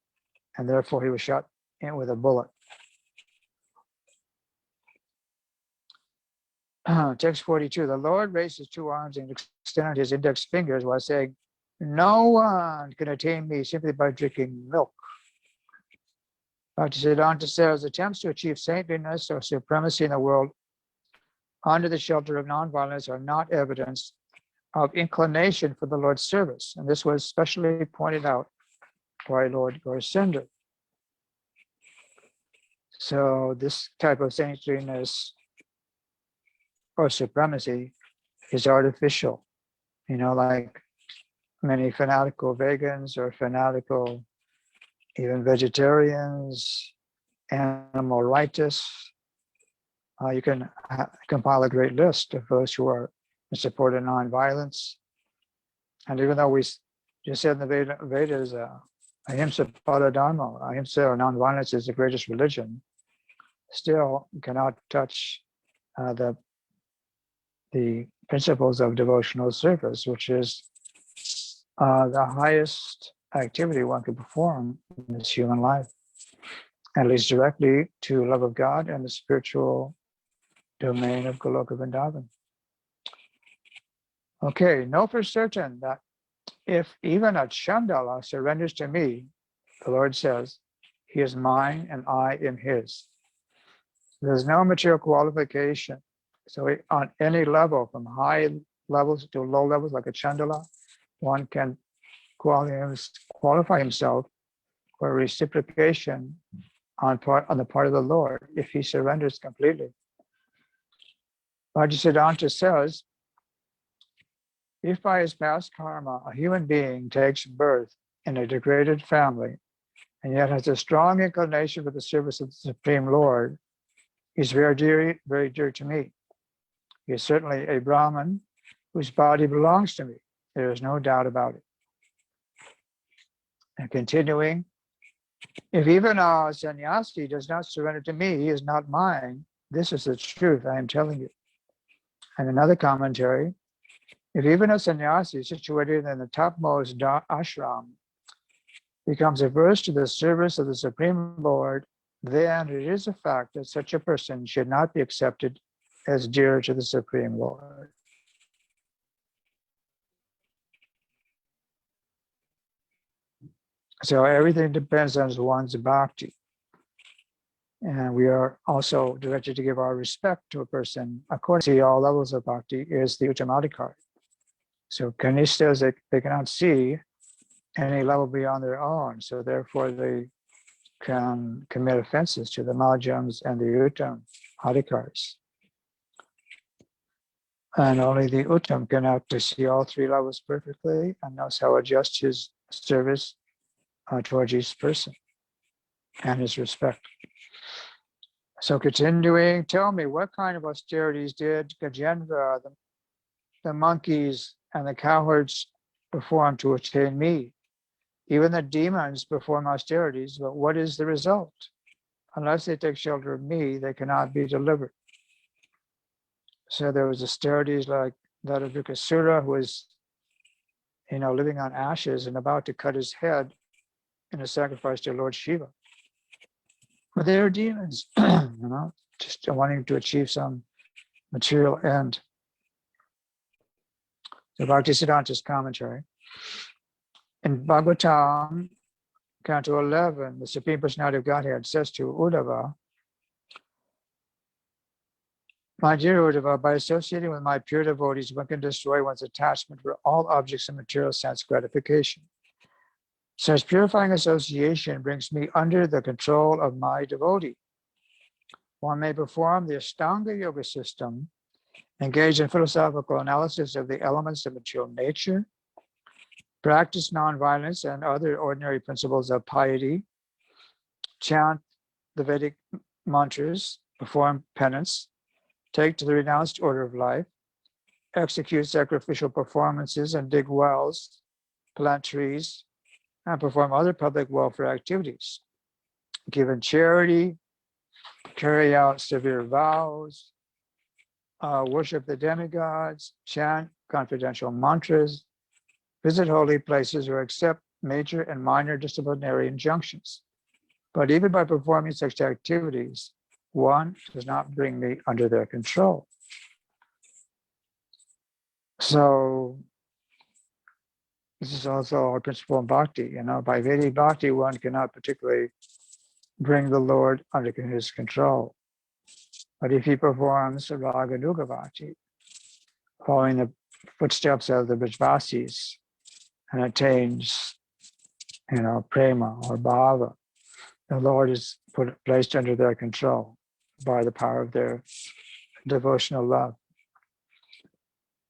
and therefore he was shot in with a bullet. Text 42, the Lord raised his two arms and extended his index fingers while saying, "No one can attain me simply by drinking milk." Bhaktisiddhanta says attempts to achieve saintliness or supremacy in the world under the shelter of nonviolence are not evidence of inclination for the Lord's service. And this was specially pointed out by Lord Gaurasendra. So this type of saintliness or supremacy is artificial, like many fanatical vegans or fanatical even vegetarians, animal rightists. You can compile a great list of those who are in support of nonviolence. And even though we just said in the Vedas, ahimsa paradharma, ahimsa or nonviolence is the greatest religion, still cannot touch the principles of devotional service, which is the highest activity one could perform in this human life, and leads directly to love of God and the spiritual domain of Goloka Vrindavan. Okay, know for certain that if even a Chandala surrenders to me, the Lord says, he is mine and I am his. There's no material qualification. So on any level, from high levels to low levels, like a Chandala, one can qualify himself for reciprocation on the part of the Lord if he surrenders completely. Bhaktisiddhanta says, if by his past karma a human being takes birth in a degraded family and yet has a strong inclination for the service of the Supreme Lord, he's very dear to me. He is certainly a Brahmin whose body belongs to me. There is no doubt about it. And continuing, if even a sannyasi does not surrender to me, he is not mine. This is the truth I am telling you. And another commentary, if even a sannyasi situated in the topmost ashram becomes averse to the service of the Supreme Lord, then it is a fact that such a person should not be accepted as dear to the Supreme Lord. So everything depends on one's bhakti. And we are also directed to give our respect to a person according to all levels of bhakti is the Uttamadhikari. So Kanisthas, they cannot see any level beyond their own. So therefore they can commit offenses to the Madhyams and the Uttam Adhikaris. And only the Uttam can actually see all three levels perfectly and knows how to adjust his service towards each person and his respect. So continuing, tell me, what kind of austerities did Gajendra, the monkeys, and the cowherds perform to attain me? Even the demons perform austerities, but what is the result? Unless they take shelter of me, they cannot be delivered. So there was austerities like that of Vikasura, who was, living on ashes and about to cut his head in a sacrifice to Lord Shiva. But they are demons, just wanting to achieve some material end. So Bhaktisiddhanta's commentary. In Bhagavatam, Canto 11, the Supreme Personality of Godhead says to Uddhava, my dear Uddhava, by associating with my pure devotees, one can destroy one's attachment for all objects of material sense gratification. Such purifying association brings me under the control of my devotee. One may perform the Ashtanga Yoga system, engage in philosophical analysis of the elements of material nature, practice nonviolence and other ordinary principles of piety, chant the Vedic mantras, perform penance, take to the renounced order of life, execute sacrificial performances and dig wells, plant trees, and perform other public welfare activities, give in charity, carry out severe vows, worship the demigods, chant confidential mantras, visit holy places, or accept major and minor disciplinary injunctions. But even by performing such activities, one does not bring me under their control. So this is also our principle in bhakti. By Vedic bhakti, one cannot particularly bring the Lord under his control. But if he performs Raganuga Bhakti, following the footsteps of the Brajvasis, and attains, prema or bhava, the Lord is placed under their control by the power of their devotional love.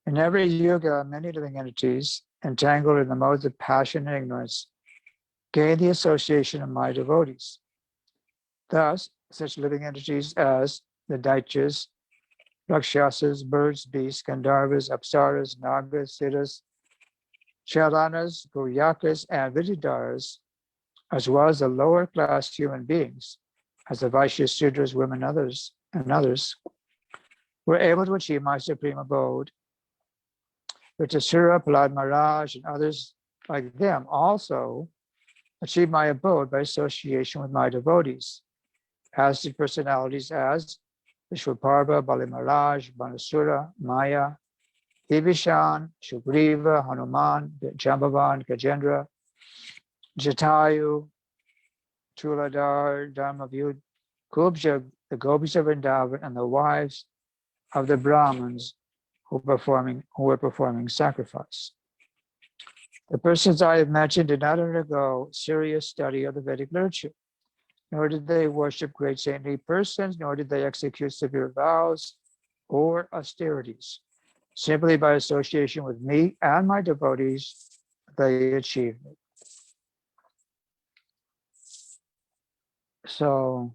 In every yuga, many living entities entangled in the modes of passion and ignorance gain the association of my devotees. Thus, such living entities as the Daityas, Rakshasas, birds, beasts, Gandharvas, Apsaras, Nagas, Siddhas, Chalanas, Guyakas, and Vidyadharas, as well as the lower class human beings, as the Vaishyas, Sudras, women, and others, were able to achieve my supreme abode. Vritasura, Prahlad Maharaj, and others like them also achieved my abode by association with my devotees, as did personalities as Vishwaparva, Bali Maharaj, Banasura, Maya, Vibhishan, Sugriva, Hanuman, Jambavan, Gajendra, Jatayu, Chuladar, Dharmavyud, Kubja, the gopis of Vrindavan, and the wives of the Brahmins who were performing sacrifice. The persons I have mentioned did not undergo serious study of the Vedic literature, nor did they worship great saintly persons, nor did they execute severe vows or austerities. Simply by association with me and my devotees, they achieved it. So,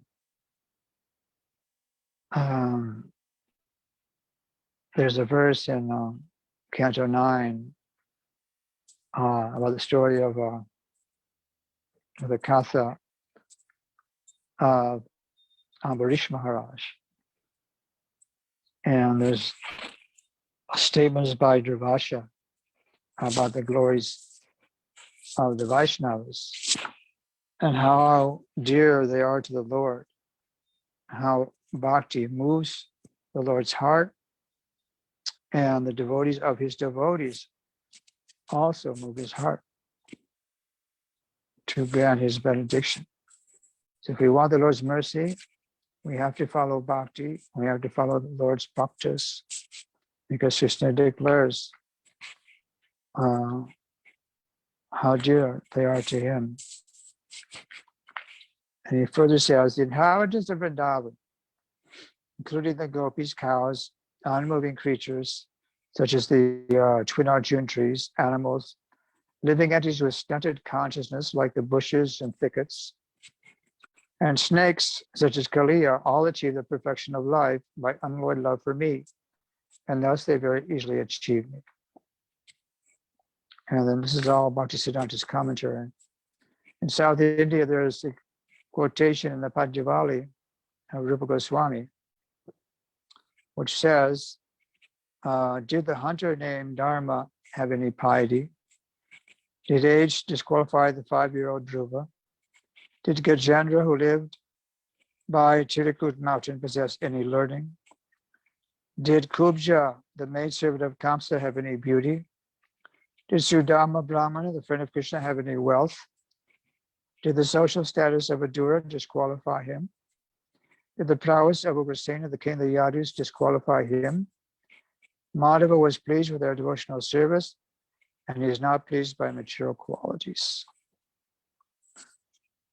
there's a verse in Canto 9 about the story of the Katha of Ambarish Maharaj. And there's statements by Durvasha about the glories of the Vaishnavas and how dear they are to the Lord, how bhakti moves the Lord's heart, and the devotees of his devotees also move his heart to grant his benediction. So if we want the Lord's mercy, we have to follow bhakti, we have to follow the Lord's bhaktas, because Krishna declares how dear they are to him. And he further says, the inhabitants of Vrindavan, including the gopis, cows, unmoving creatures, such as the twin Arjun trees, animals, living entities with stunted consciousness, like the bushes and thickets, and snakes, such as Kaliya, all achieve the perfection of life by unalloyed love for me, and thus they very easily achieve me. And then this is all Bhaktisiddhanta's commentary. In South India, there is a quotation in the Padjavali of Rupa Goswami, which says, did the hunter named Dharma have any piety? Did age disqualify the 5-year-old Dhruva? Did Gajendra, who lived by Chirikut mountain, possess any learning? Did Kubja, the maidservant of Kamsa, have any beauty? Did Sudama Brahmana, the friend of Krishna, have any wealth? Did the social status of Adura disqualify him? Did the prowess of Ugrasena, the king of the Yadus, disqualify him? Madhava was pleased with their devotional service, and he is not pleased by material qualities.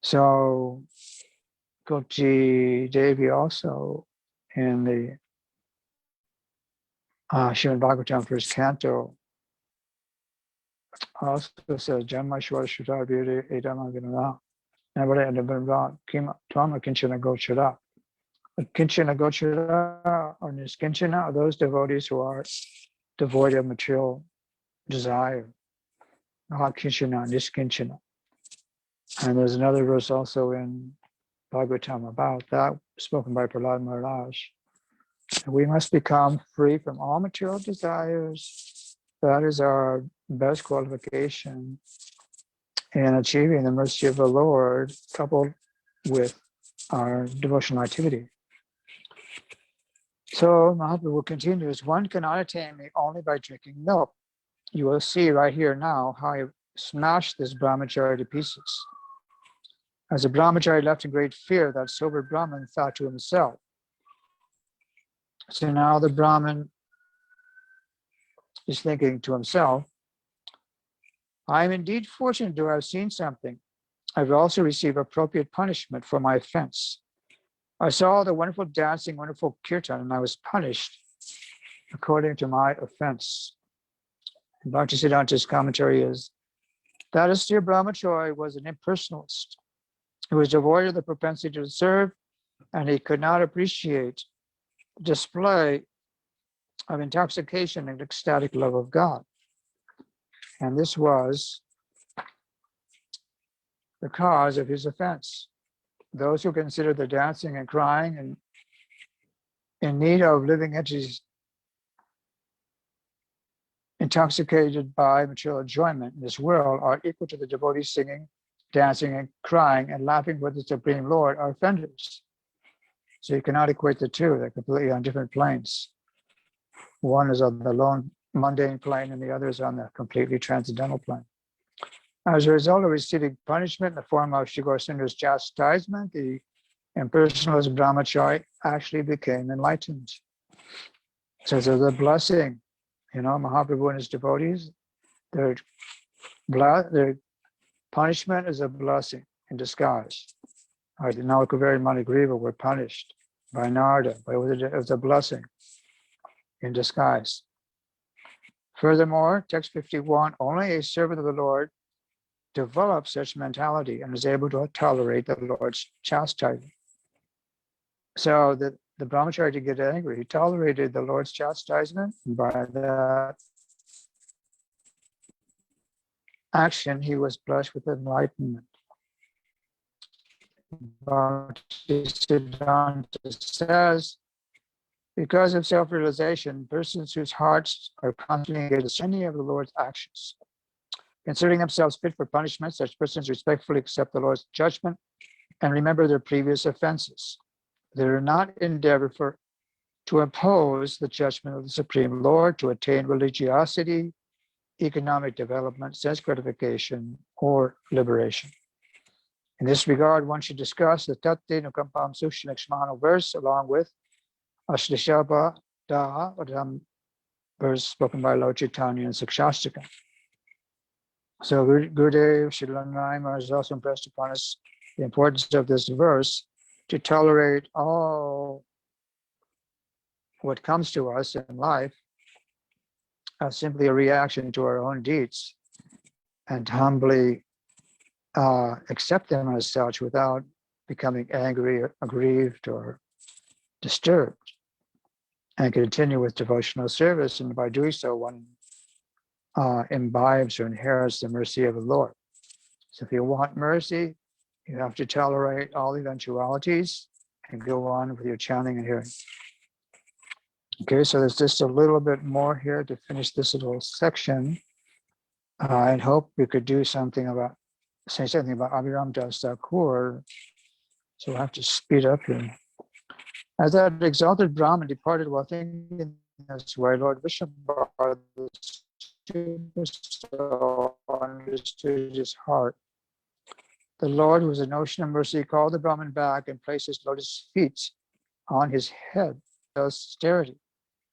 So Gopji Devi also in the Srimad Bhagavatam first canto also says Janmashwar Shuddha Beauty Edama Vinana Navara and Abhimra Kim Tama Kinchana Gochara. Kinchana Gochara or Niskinchana are those devotees who are devoid of material desire. Kinchana, Niskinchana. And there's another verse also in Bhagavatam about that, spoken by Prahlad Maharaj. We must become free from all material desires. That is our best qualification in achieving the mercy of the Lord, coupled with our devotional activity. So Mahaprabhu continues, one cannot attain me only by drinking milk. You will see right here now how I smashed this brahmachari to pieces. As the brahmachari left in great fear, that sober Brahmin thought to himself. So now the Brahmin is thinking to himself, I am indeed fortunate to have seen something. I've also received appropriate punishment for my offense. I saw the wonderful dancing, wonderful kirtan, and I was punished according to my offense. And Bhaktisiddhanta's commentary is that austere brahmachari was an impersonalist. He was devoid of the propensity to serve, and he could not appreciate the display of intoxication and ecstatic love of God. And this was the cause of his offense. Those who consider the dancing and crying and in need of living entities intoxicated by material enjoyment in this world are equal to the devotees singing, dancing, and crying and laughing with the Supreme Lord are offenders. So you cannot equate the two. They're completely on different planes. One is on the lone mundane plane and the other is on the completely transcendental plane. As a result of receiving punishment in the form of Shri Gausundar's chastisement, the impersonalist brahmachari actually became enlightened. So there's a blessing. Mahaprabhu and his devotees, their punishment is a blessing in disguise. The Nalakuveri Manigriva were punished by Narada, but it was a blessing in disguise. Furthermore, text 51, only a servant of the Lord develops such mentality and is able to tolerate the Lord's chastisement. So the brahmachari didn't get angry. He tolerated the Lord's chastisement, and by that action, he was blessed with enlightenment. Bhaktisiddhanta says, because of self-realization, persons whose hearts are constantly engaged in any of the Lord's actions, considering themselves fit for punishment, such persons respectfully accept the Lord's judgment and remember their previous offenses. They do not endeavor to oppose the judgment of the Supreme Lord to attain religiosity, economic development, sense gratification, or liberation. In this regard, one should discuss the Tate Nukampam Sushna Lakshmana verse along with Ashlishaba Daha verse spoken by Lord Chaitanya and Sikshastika. So Gurudev Srila Narayana has also impressed upon us the importance of this verse to tolerate all what comes to us in life as simply a reaction to our own deeds and humbly accept them as such without becoming angry or aggrieved or disturbed, and continue with devotional service. And by doing so, one imbibes or inherits the mercy of the Lord. So if you want mercy, you have to tolerate all eventualities and go on with your chanting and hearing. Okay, so there's just a little bit more here to finish this little section. I hope we could say something about Abhiram Das Thakur. So we'll have to speed up here. As that exalted Brahman departed while thinking this way, Lord Vishnubar, the Supersoul, understood his heart. The Lord, who is an ocean of mercy, called the Brahman back and placed his lotus feet on his head with austerity.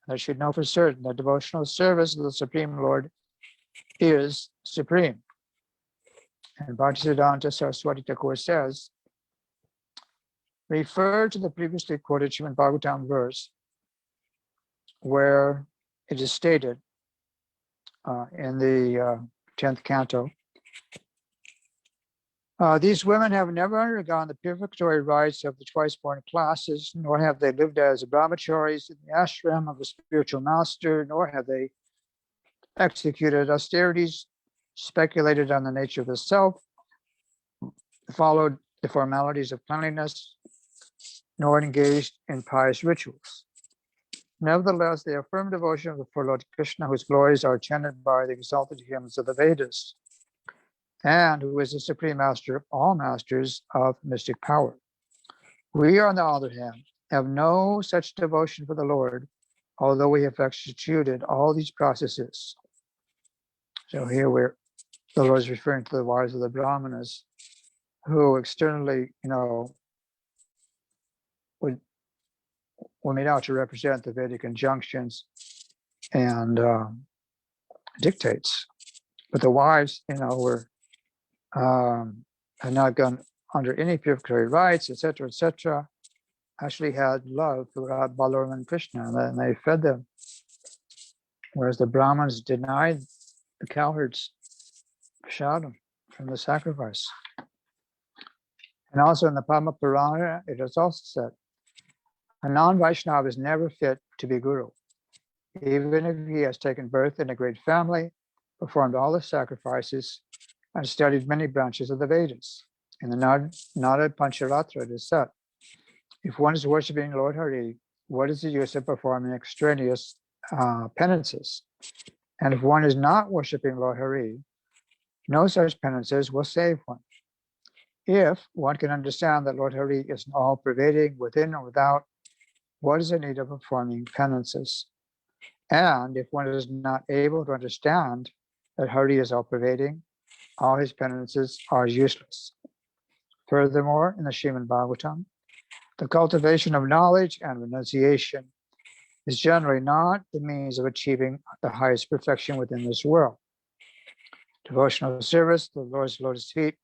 And I should know for certain that devotional service of the Supreme Lord is supreme. And Bhaktisiddhanta Saraswati Thakur says, refer to the previously quoted Srimad Bhagavatam verse where it is stated in the 10th canto, these women have never undergone the purificatory rites of the twice-born classes, nor have they lived as brahmacharis in the ashram of a spiritual master, nor have they executed austerities, speculated on the nature of the self, followed the formalities of cleanliness, nor engaged in pious rituals. Nevertheless, they affirm devotion for Lord Krishna, whose glories are chanted by the exalted hymns of the Vedas, and who is the supreme master of all masters of mystic power. We, on the other hand, have no such devotion for the Lord, although we have executed all these processes. So here the Lord is referring to the wives of the Brahmanas who externally, were made out to represent the Vedic injunctions and dictates, but the wives, were had not gone under any purificatory rites, etc., actually had love for Balaram and Krishna, and they fed them, whereas the Brahmins denied the cowherds prasadam from the sacrifice. And also in the Padma Purana, it is also said, a non-Vaishnava is never fit to be guru, even if he has taken birth in a great family, performed all the sacrifices, and studied many branches of the Vedas. In the Nada Pancharatra, it is said, if one is worshipping Lord Hari, what is the use of performing extraneous penances? And if one is not worshipping Lord Hari, no such penances will save one. If one can understand that Lord Hari is all-pervading within and without, what is the need of performing penances? And if one is not able to understand that Hari is all-pervading, all his penances are useless. Furthermore, in the Srimad Bhagavatam, the cultivation of knowledge and renunciation is generally not the means of achieving the highest perfection within this world. Devotional service, the Lord's lotus feet,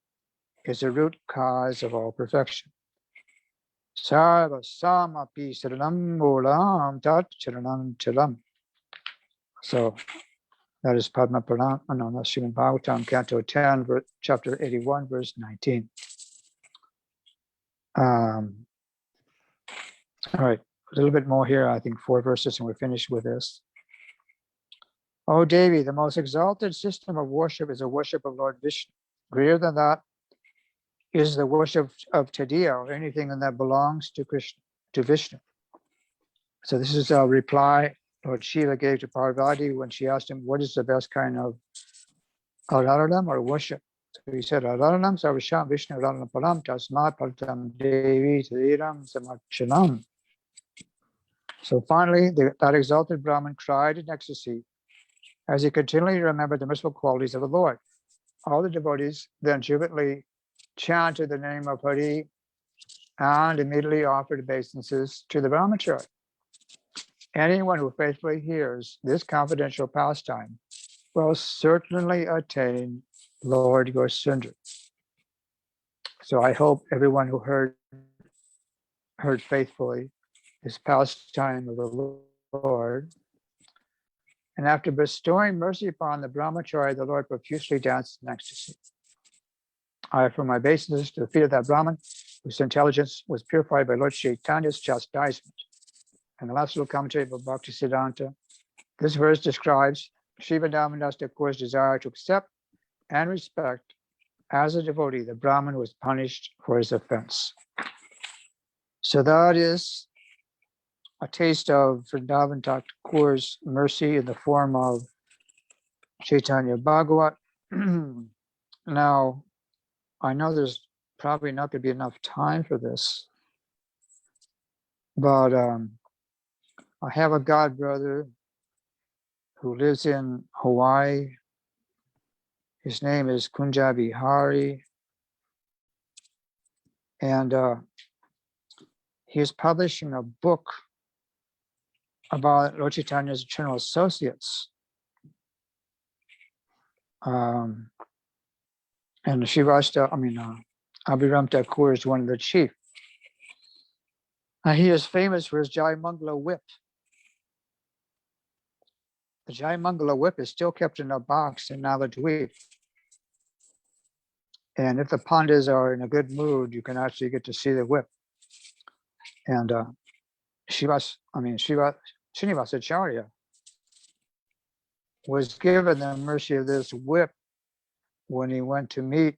is the root cause of all perfection. Sarva samapi saranam mulam tat charanam chalam. So that is Padma Purana, no, that's Srimad Bhagavatam, Canto 10, chapter 81, verse 19. All right, a little bit more here, I think 4 verses, and we're finished with this. O Devi, the most exalted system of worship is the worship of Lord Vishnu. Greater than that is the worship of Tadiya, or anything that belongs to Krishna, to Vishnu. So this is a reply Lord Shiva gave to Parvati when she asked him, what is the best kind of Araranam or worship? So he said, Araranam Sarvasham Vishnu Araranam Param Tasmat Partam Devi Tadiram Samachanam. So finally, that exalted Brahmin cried in ecstasy as he continually remembered the merciful qualities of the Lord. All the devotees then jubilantly chanted the name of Hari and immediately offered obeisances to the brahmachari. Anyone who faithfully hears this confidential pastime will certainly attain Lord Gosundra. So I hope everyone who heard faithfully this pastime of the Lord. And after bestowing mercy upon the brahmachari, the Lord profusely danced in ecstasy. I offer my obeisances to the feet of that Brahmin whose intelligence was purified by Lord Chaitanya's chastisement. And the last little commentary of Bhakti Siddhanta. This verse describes Shiva Dhammadas Thakur's desire to accept and respect as a devotee the Brahmin who was punished for his offense. So that is a taste of Vrindavan Thakur's mercy in the form of Chaitanya Bhagavat. Now, I know there's probably not going to be enough time for this, but I have a god brother who lives in Hawaii. His name is Kunjabi Hari, and he's publishing a book about Lord Chaitanya's eternal associates. And Abhiram Thakur is one of the chief. He is famous for his Jai Mangala whip. The Jai Mangala whip is still kept in a box in Navadvip. And if the Pandas are in a good mood, you can actually get to see the whip. And Srinivasacharya was given the mercy of this whip when he went to meet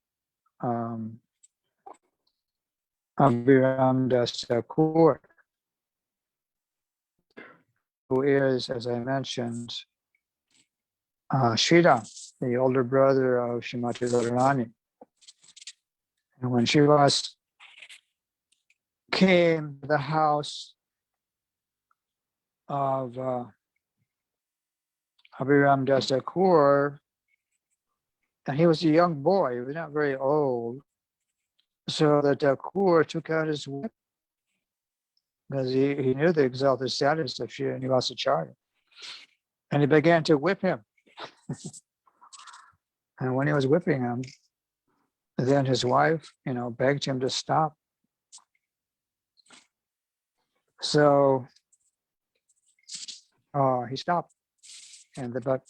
Abhiram Das Thakur, who is, as I mentioned, Sridham, the older brother of Srimati Radharani. And when Srivas came to the house of Abhiram Das Thakur, and he was a young boy, he was not very old, So that Thakur took out his whip because he knew the exalted status of Srinivasacharya. And he began to whip him. And when he was whipping him, then his wife, begged him to stop. So he stopped. And the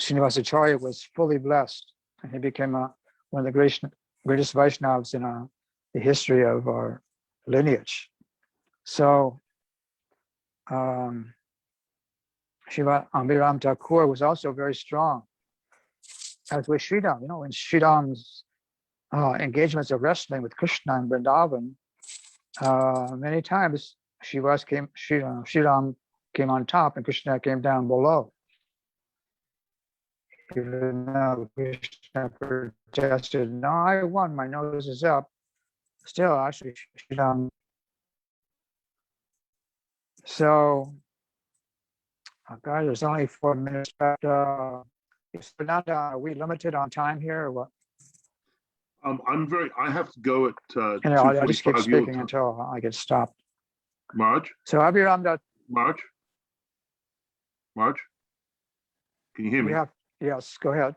Srinivasacharya was fully blessed. And he became one of the greatest Vaishnavas in the history of our lineage. So Shiva Ambiram Thakur was also very strong, as was Sridham. In Sridham's engagements of wrestling with Krishna and Vrindavan, many times Sridham came on top and Krishna came down below. Even though Krishna protested, "No, I won, my nose is up." Still, actually, Sridham. So, God, there's only 4 minutes, but are we limited on time here or what? I have to go at I'll just keep 2:45 your speaking time. until I get stopped. Marge, So Abhiram, Marge, can you hear me? Yes, go ahead.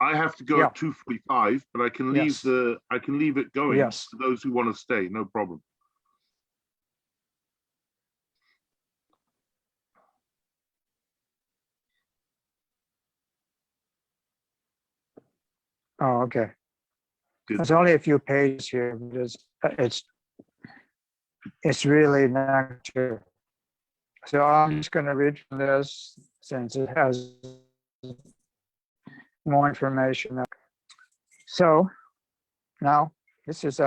I have to go at 2:45, but I can leave Yes. I can leave it going Yes. to those who want to stay. No problem. Oh, okay. Good. There's only a few pages here. It's really nectar. So I'm just going to read from this since it has more information. So now this is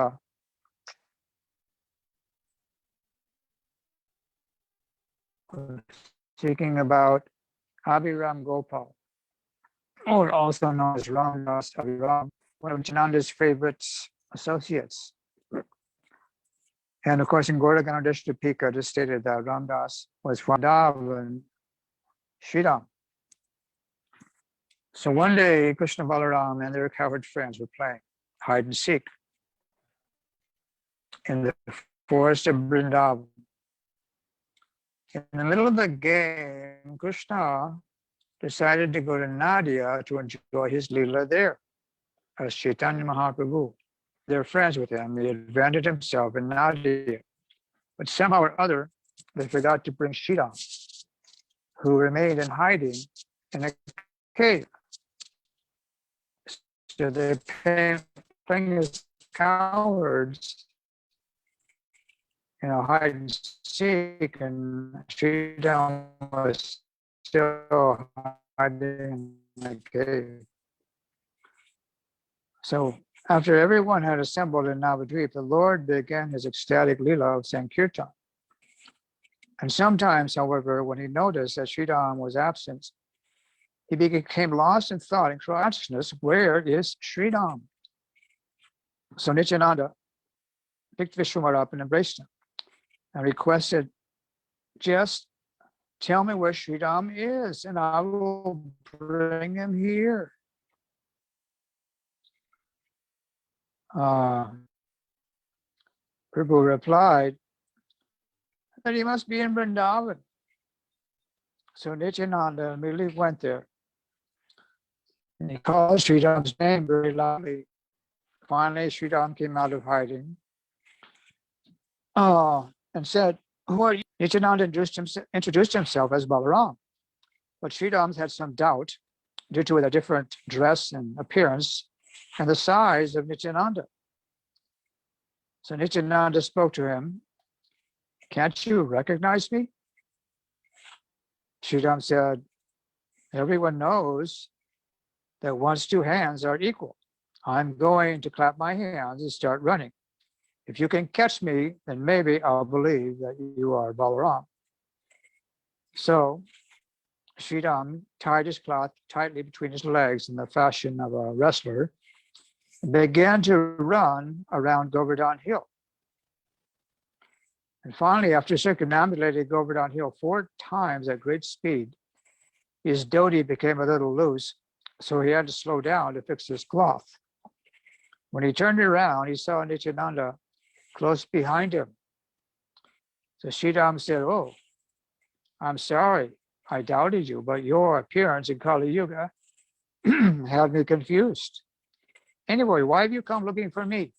speaking about Abhiram Gopal, or also known as Ramdas Abhiram, one of Jananda's favorite associates. And of course, in Gaura Ganadishtapika, just stated that Ramdas was from Vrindavan, Sridham. So one day, Krishna Balaram and their cowherd friends were playing hide and seek in the forest of Vrindavan. In the middle of the game, Krishna decided to go to Nadia to enjoy his Leela there as Chaitanya Mahaprabhu. They're friends with him. He adventured himself in Nadia. But somehow or other, they forgot to bring Sridham, who remained in hiding in a cave. So they're playing as cowards, hide and seek, and Sridham was still hiding in a cave. So after everyone had assembled in Navadvip, the Lord began his ecstatic Leela of Sankirtan. And sometimes, however, when he noticed that Sridham was absent, he became lost in thought and consciousness, where is Sridham? So Nityananda picked Vishwamara up and embraced him and requested, just tell me where Sridham is and I will bring him here. Prabhu replied that he must be in Vrindavan. So Nityananda immediately went there. And he called Sridham's name very loudly. Finally, Sridham came out of hiding and said, "Who are you?" Nityananda introduced himself as Balaram. But Sridham had some doubt due to the different dress and appearance and the size of Nityananda. So Nityananda spoke to him, "Can't you recognize me?" Sridham said, "Everyone knows that one's two hands are equal. I'm going to clap my hands and start running. If you can catch me, then maybe I'll believe that you are Balaram." So Sridham tied his cloth tightly between his legs in the fashion of a wrestler and began to run around Govardhan Hill. And finally, after circumambulating Govardhan Hill 4 times at great speed, his dhoti became a little loose, so he had to slow down to fix his cloth. When he turned around, he saw Nityananda close behind him. So Sridham said, "Oh, I'm sorry, I doubted you, but your appearance in Kali Yuga had me confused. Anyway, why have you come looking for me?"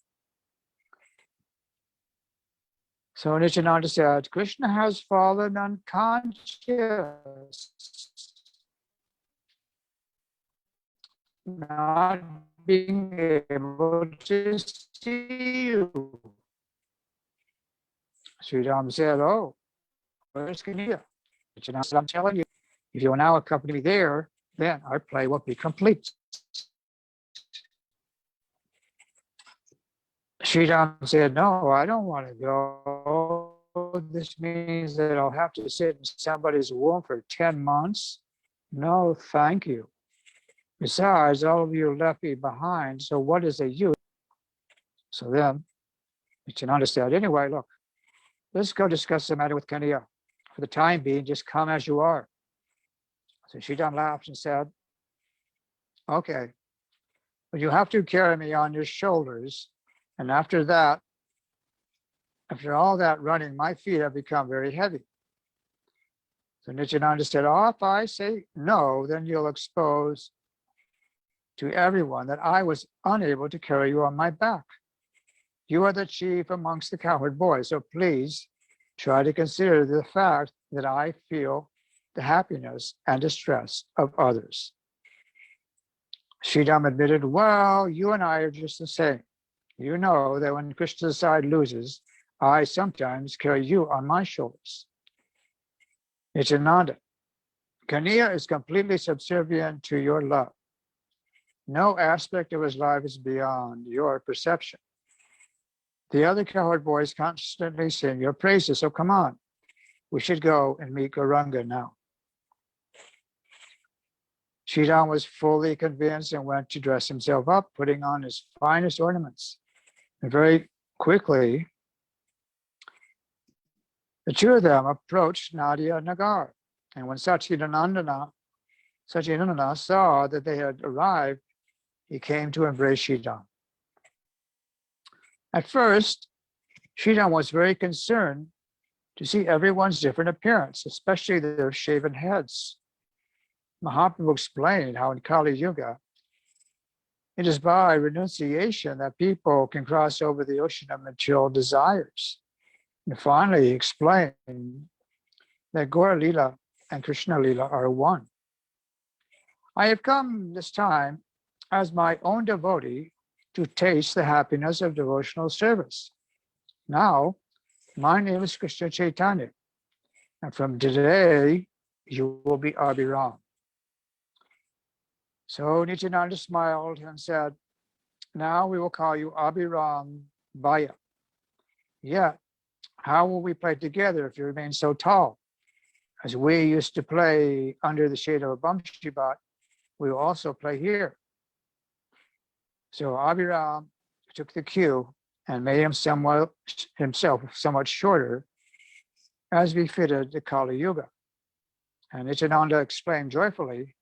So Nityananda said, "Krishna has fallen unconscious, not being able to see you." Sridham said, "Oh, where's Kaniyya?" Nityananda said, "I'm telling you, if you will now accompany me there, then our play will be complete." Sridham said, "No, I don't want to go. This means that I'll have to sit in somebody's womb for 10 months. No, thank you. Besides, all of you left me behind, so what is the use?" So then Nityananda said, "Anyway, look, let's go discuss the matter with Kaniyya. For the time being, just come as you are." So Sridham laughed and said, "Okay, but you have to carry me on your shoulders. And after that, after all that running, my feet have become very heavy." So Nityananda said, "Oh, if I say no, then you'll expose to everyone that I was unable to carry you on my back. You are the chief amongst the cowherd boys, so please try to consider the fact that I feel the happiness and distress of others." Sridham admitted, "Well, you and I are just the same. You know that when Krishna's side loses, I sometimes carry you on my shoulders." Nityananda, Kaniyya is completely subservient to your love. No aspect of his life is beyond your perception. The other cowherd boys constantly sing your praises, so come on, we should go and meet Gauranga now. Sridham was fully convinced and went to dress himself up, putting on his finest ornaments. And very quickly, the two of them approached Nadia Nagar. And when Satchidananda saw that they had arrived, he came to embrace Sridham. At first, Sridham was very concerned to see everyone's different appearance, especially their shaven heads. Mahaprabhu explained how in Kali Yuga, it is by renunciation that people can cross over the ocean of material desires. And finally, he explained that Gaura Lila and Krishna Lila are one. I have come this time as my own devotee to taste the happiness of devotional service. Now, my name is Krishna Chaitanya, and from today, you will be Abhiram. So Nityananda smiled and said, now we will call you Abhiram Baya. Yet, how will we play together if you remain so tall? As we used to play under the shade of a Bamshibat, we will also play here. So Abhiram took the cue and made himself somewhat shorter, as befitted the Kali Yuga. And Nityananda exclaimed joyfully,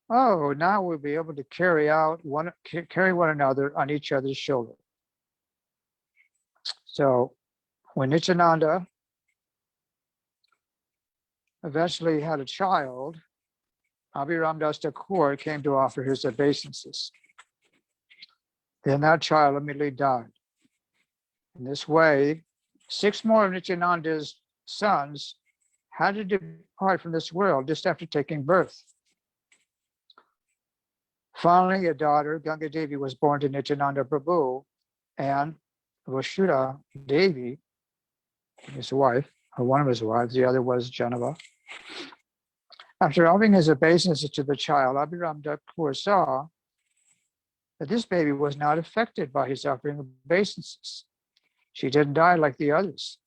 oh, now we'll be able to carry one another on each other's shoulder. So when Nityananda eventually had a child, Abhiram Das Thakur came to offer his obeisances. Then that child immediately died. In this way, 6 more of Nityananda's sons had to depart from this world just after taking birth. Finally, a daughter, Ganga Devi, was born to Nityananda Prabhu, and Vasudha Devi, his wife, or one of his wives, the other was Janava. After offering his obeisances to the child, Abhiram Thakur saw that this baby was not affected by his offering obeisances. She didn't die like the others.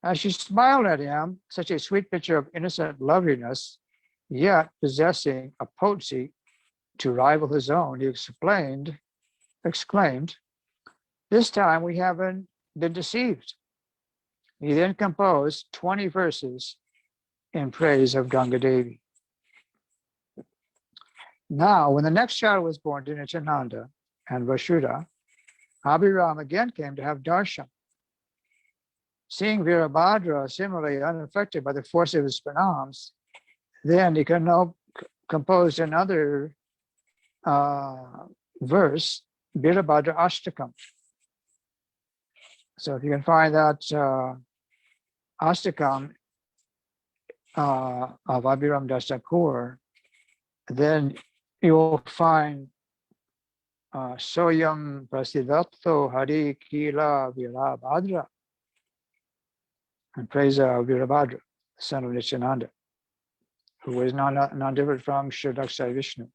As she smiled at him, such a sweet picture of innocent loveliness, yet possessing a potency to rival his own, he exclaimed, this time we haven't been deceived. He then composed 20 verses in praise of Ganga Devi. Now, when the next child was born to Nityananda, and Vasudha, Abhiram again came to have darshan. Seeing Virabhadra similarly unaffected by the force of his pranams, then he composed another verse, Virabhadra Ashtakam. So if you can find that Ashtakam of Abhiram Das Thakur, then you will find Soyam Prasiddhatto Hari Kila Virabhadra, and praise Virabhadra, the son of Nityananda, who was not different from Shridaksai Vishnu.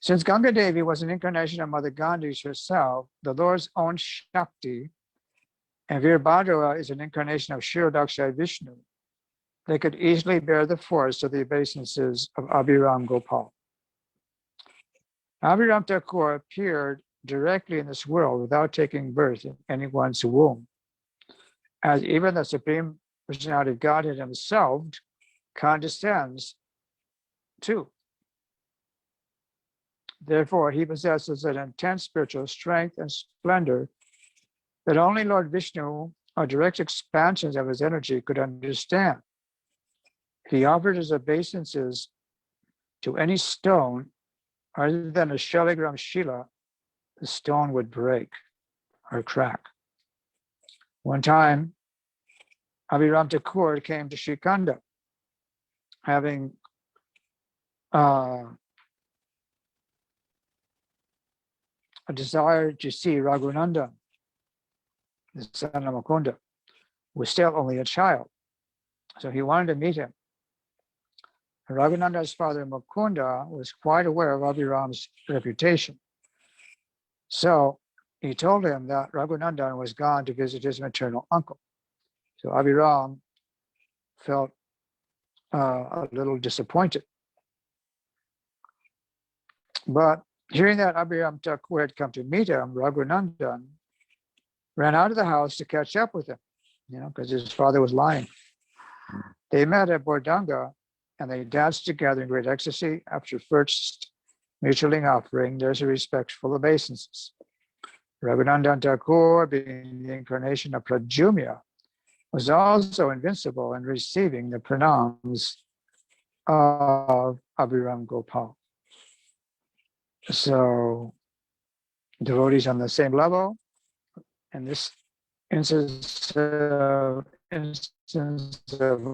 Since Ganga Devi was an incarnation of Mother Gandhi herself, the Lord's own Shakti, and Virabhadra is an incarnation of Shridaksai Vishnu, they could easily bear the force of the obeisances of Abhiram Gopal. Abhiram Thakur appeared directly in this world without taking birth in anyone's womb, as even the Supreme Personality of Godhead himself condescends to. Therefore, he possesses an intense spiritual strength and splendor that only Lord Vishnu, or direct expansions of his energy, could understand. If he offered his obeisances to any stone other than a Shaligram Shila, the stone would break or crack. One time, Abhiram Thakur came to Srikanda, having a desire to see Raghunandan, the son of Mukunda, who was still only a child. So he wanted to meet him. And Raghunandan's father, Mukunda, was quite aware of Abhiram's reputation. So he told him that Raghunandan was gone to visit his maternal uncle. So Abhiram felt a little disappointed. But hearing that Abhiram Thakur had come to meet him, Raghunandan ran out of the house to catch up with him, because his father was lying. They met at Bordanga and they danced together in great ecstasy. After first mutually offering their respectful obeisances, Raghunandan Thakur, being the incarnation of Prajumya, was also invincible in receiving the pranams of Abhiram Gopal. So devotees on the same level, and this instance of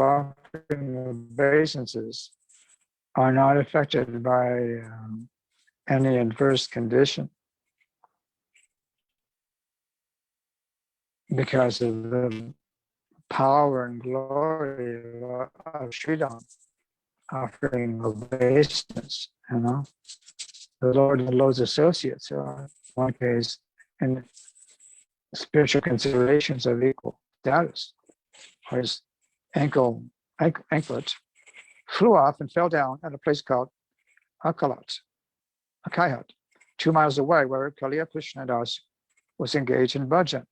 offering obeisances are not affected by any adverse condition because of the power and glory of Sridham offering obeisance, The Lord and the Lord's associates are, in one case, in spiritual considerations of equal status. Or his anklet flew off and fell down at a place called Akaihat, 2 miles away, where Kaliya Krishnadas was engaged in bhajan.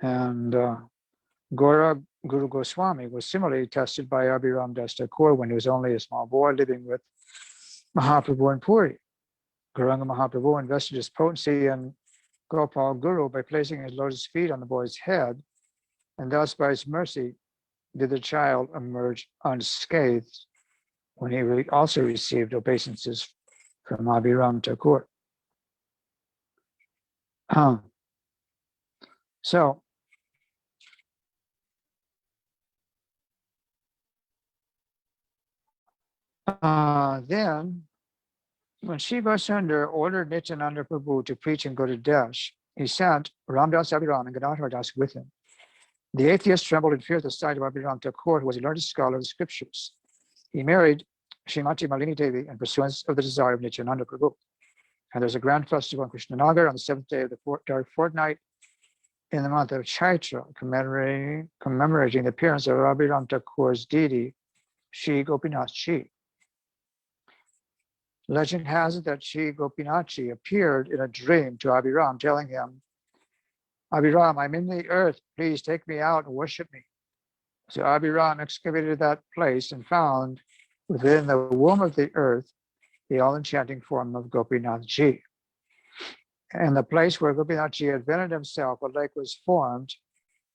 And Gora Guru Goswami was similarly tested by Abhiram Das Thakur when he was only a small boy living with Mahaprabhu in Puri. Gauranga Mahaprabhu invested his potency in Gopal Guru by placing his lotus feet on the boy's head, and thus by his mercy did the child emerge unscathed when he also received obeisances from Abhiram Thakur. So, then, when Shiva Sundar ordered Nityananda Prabhu to preach in Gaudadesh, he sent Ramdas Abhiram and Gadadhar Das with him. The atheist trembled in fear at the sight of Abhiram Thakur, who was a learned scholar of the scriptures. He married Srimati Malini Devi in pursuance of the desire of Nityananda Prabhu. And there's a grand festival in Krishnanagar on the 7th day of the dark fortnight in the month of Chaitra, commemorating the appearance of Abhiram Thakur's deity, Shri Gopinath Ji. Legend has it that Shri Gopinath Ji appeared in a dream to Abhiram, telling him, Abhiram, I'm in the earth, please take me out and worship me. So Abhiram excavated that place and found within the womb of the earth the all-enchanting form of Gopinath Ji. And the place where Gopinath Ji had vented himself, a lake was formed,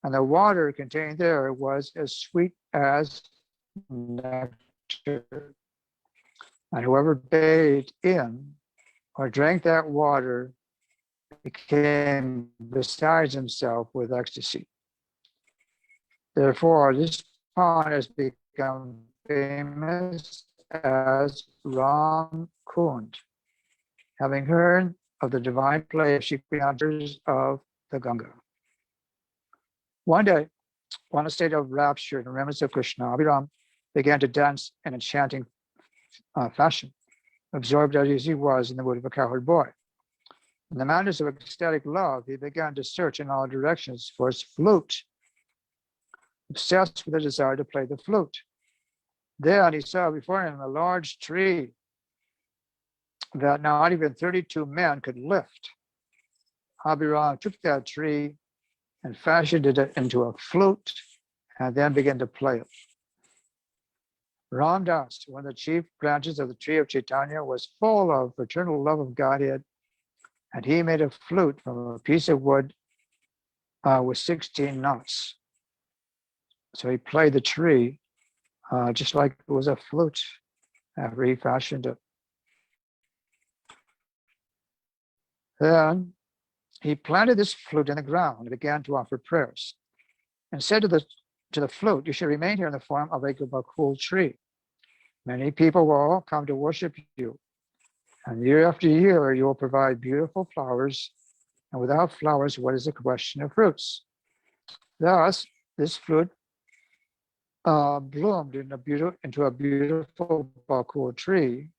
and the water contained there was as sweet as nectar. And whoever bathed in or drank that water became beside himself with ecstasy. Therefore, this pond has become famous as Ram Kund, having heard of the divine play of Shikrinatras of the Ganga. One day, on a state of rapture and remembrance of Krishna, Abhiram began to dance in a chanting fashion, absorbed as he was in the mood of a cowherd boy. In the madness of ecstatic love, he began to search in all directions for his flute, obsessed with the desire to play the flute. Then he saw before him a large tree that not even 32 men could lift. Abhiram took that tree and fashioned it into a flute and then began to play it. Ram Das, one of the chief branches of the tree of Chaitanya, was full of eternal love of Godhead, and he made a flute from a piece of wood with 16 knots. So he played the tree just like it was a flute after he fashioned it. Then he planted this flute in the ground and began to offer prayers, and said to the flute, "You should remain here in the form of a bakul tree. Many people will come to worship you, and year after year you will provide beautiful flowers, and without flowers, what is the question of fruits?" Thus, this flute bloomed into a beautiful bakul tree,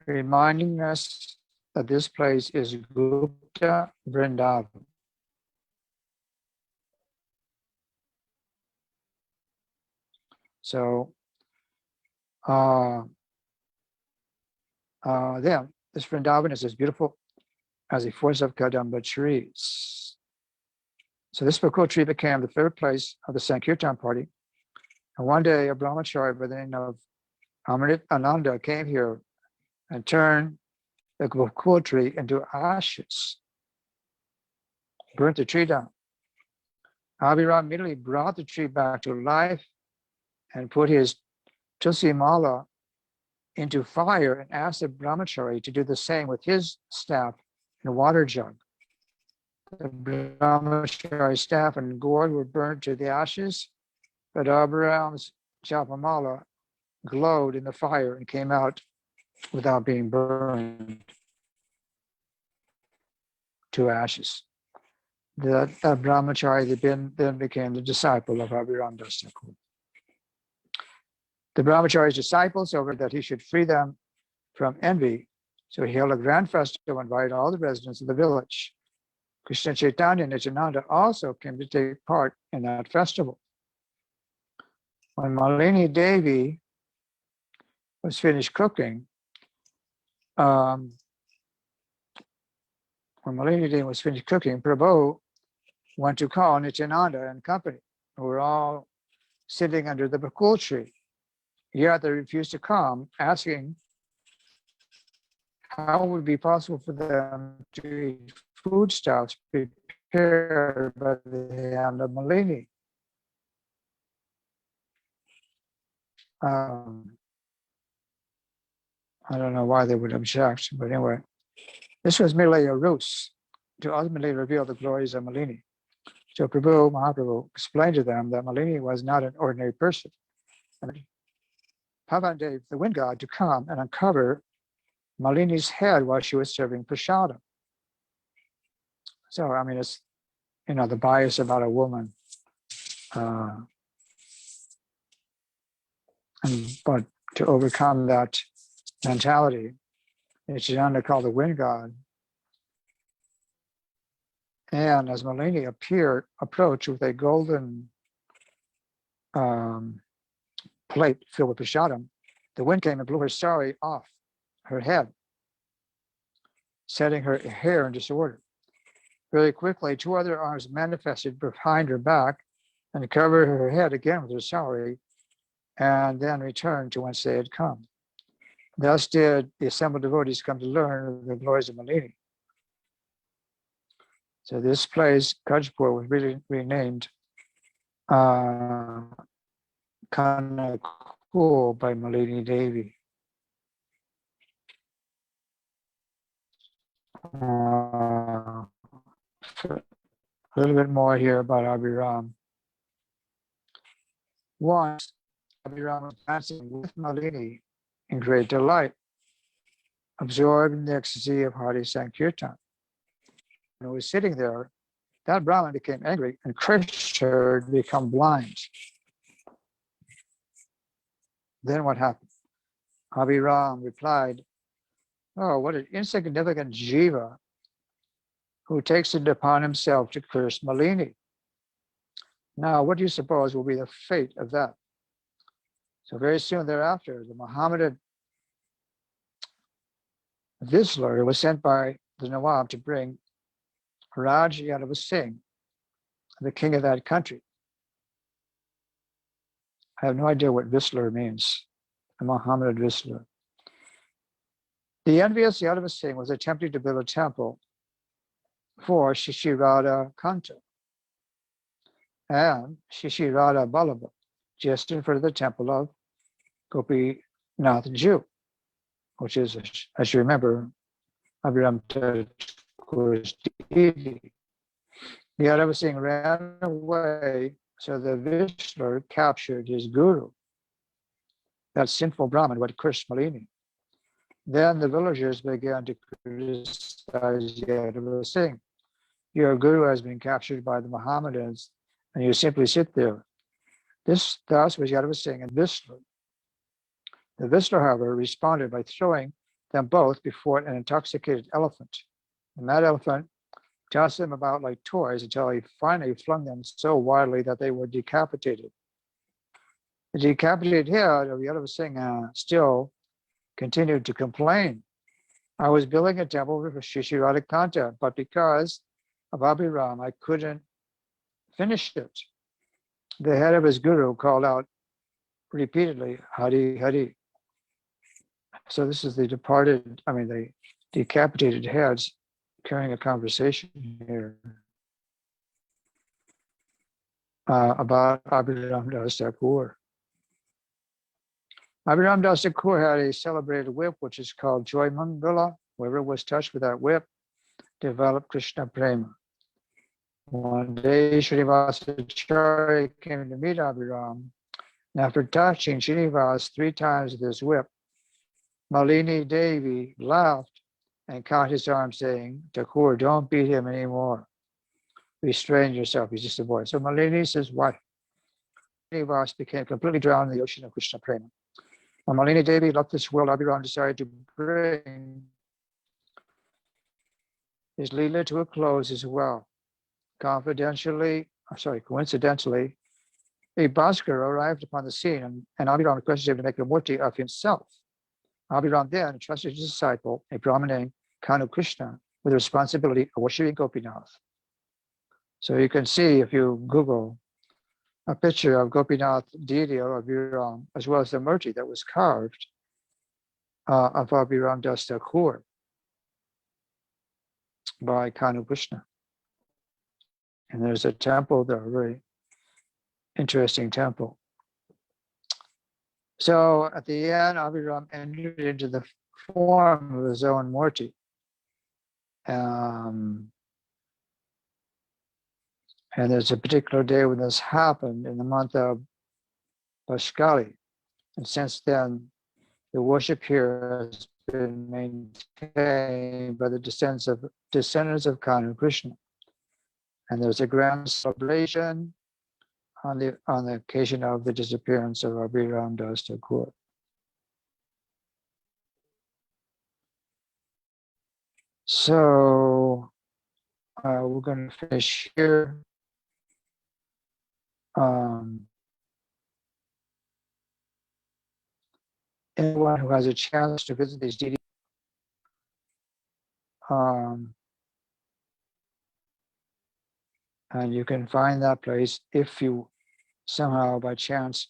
reminding us that this place is Gupta Vrindavan. So then this Vrindavan is as beautiful as a forest of Kadamba trees. So this bakul tree became the third place of the Sankirtan party. And one day a brahmachari by the name of Amrit Ananda came here and turned the bakul tree into ashes, burnt the tree down. Abhiram immediately brought the tree back to life and put his tulsi mala into fire and asked the brahmachari to do the same with his staff and a water jug. The brahmachari's staff and gourd were burnt to the ashes, but Abhiram's japamala glowed in the fire and came out without being burned to ashes. That brahmachari then became the disciple of Abhiram Das Thakur. The brahmachari's disciples ordered that he should free them from envy, so he held a grand festival and invited all the residents of the village. Krishna Chaitanya and Nityananda also came to take part in that festival. When Malini Devi was finished cooking, Prabhu went to call Nityananda and company, who were all sitting under the bakul tree. Yet they refused to come, asking how it would be possible for them to eat foodstuffs prepared by the hand of Malini. I don't know why they would object, but anyway, this was merely a ruse to ultimately reveal the glories of Malini. So Mahaprabhu explained to them that Malini was not an ordinary person. And Pavandev, the wind god, to come and uncover Malini's head while she was serving prasadam. So, I mean, it's, the bias about a woman. But to overcome that mentality, Nityananda called the wind god. And as Malini approached with a golden plate filled with prasadam, the wind came and blew her sari off her head, setting her hair in disorder. Very quickly, two other arms manifested behind her back and covered her head again with her sari, and then returned to whence they had come. Thus did the assembled devotees come to learn of the glories of Malini. So this place, Kajpur, was really renamed Kanakul by Malini Devi. A little bit more here about Abhiram. Once, Abhiram was dancing with Malini in great delight, absorbed in the ecstasy of Hari Sankirtan. When he was sitting there, that Brahmin became angry and cursed her to become blind. Then what happened? Abhiram replied, "Oh, what an insignificant jiva who takes it upon himself to curse Malini. Now, what do you suppose will be the fate of that?" So very soon thereafter, the Mohammedan Visler was sent by the Nawab to bring Raj Yadav Singh, the king of that country. I have no idea what Visler means, a Mohammedan Visler. The envious Yadav Singh was attempting to build a temple for Shishirada Kanta and Shishirada Ballabha, just in front of the temple of Gopinath Jew, which is, as you remember, Abhiram Thakur's deity. Yadav Singh ran away, so the Vishnu captured his guru. That sinful Brahmin would curse Malini. Then the villagers began to criticize Yadav Singh. Your guru has been captured by the Mohammedans, and you simply sit there. This thus was Yadav Singh and Vishnu. The Vishnu, however, responded by throwing them both before an intoxicated elephant. The mad elephant tossed them about like toys until he finally flung them so wildly that they were decapitated. The decapitated head of Yadav Singh still continued to complain. I was building a temple for Shishirada Kanta, but because of Abhiram, I couldn't finish it. The head of his guru called out repeatedly, Hari Hari. So this is the the decapitated heads carrying a conversation here about Abhiram Das Thakur. Abhiram Das Thakur had a celebrated whip, which is called Joy Mangala. Whoever was touched with that whip developed Krishna Prema. One day, Srinivasacharya came to meet Abhiram, and after touching Srinivas 3 times with his whip, Malini Devi laughed and caught his arm, saying, Thakur, don't beat him anymore. Restrain yourself, he's just a boy. So Malini says, what? Srinivas became completely drowned in the ocean of Krishna Prema. When Malini Devi left this world, Abhiram decided to bring his Leela to a close as well. Coincidentally, a Bhaskar arrived upon the scene and Abhiram requested him to make a murti of himself. Abhiram then entrusted his disciple, a Brahmin named Kanu Krishna, with the responsibility of worshipping Gopinath. So you can see, if you Google a picture of Gopinath deity or Abhiram, as well as the murti that was carved of Abhiram Das Thakur by Kanu Krishna. And there's a temple there, a very interesting temple. So at the end, Abhiram entered into the form of his own murti. And there's a particular day when this happened in the month of Bashkali. And since then, the worship here has been maintained by the descendants of Kanu Krishna. And there's a grand celebration on the occasion of the disappearance of Abhiram Das Thakur. So we're going to finish here. Anyone who has a chance to visit these deities, and you can find that place if you somehow by chance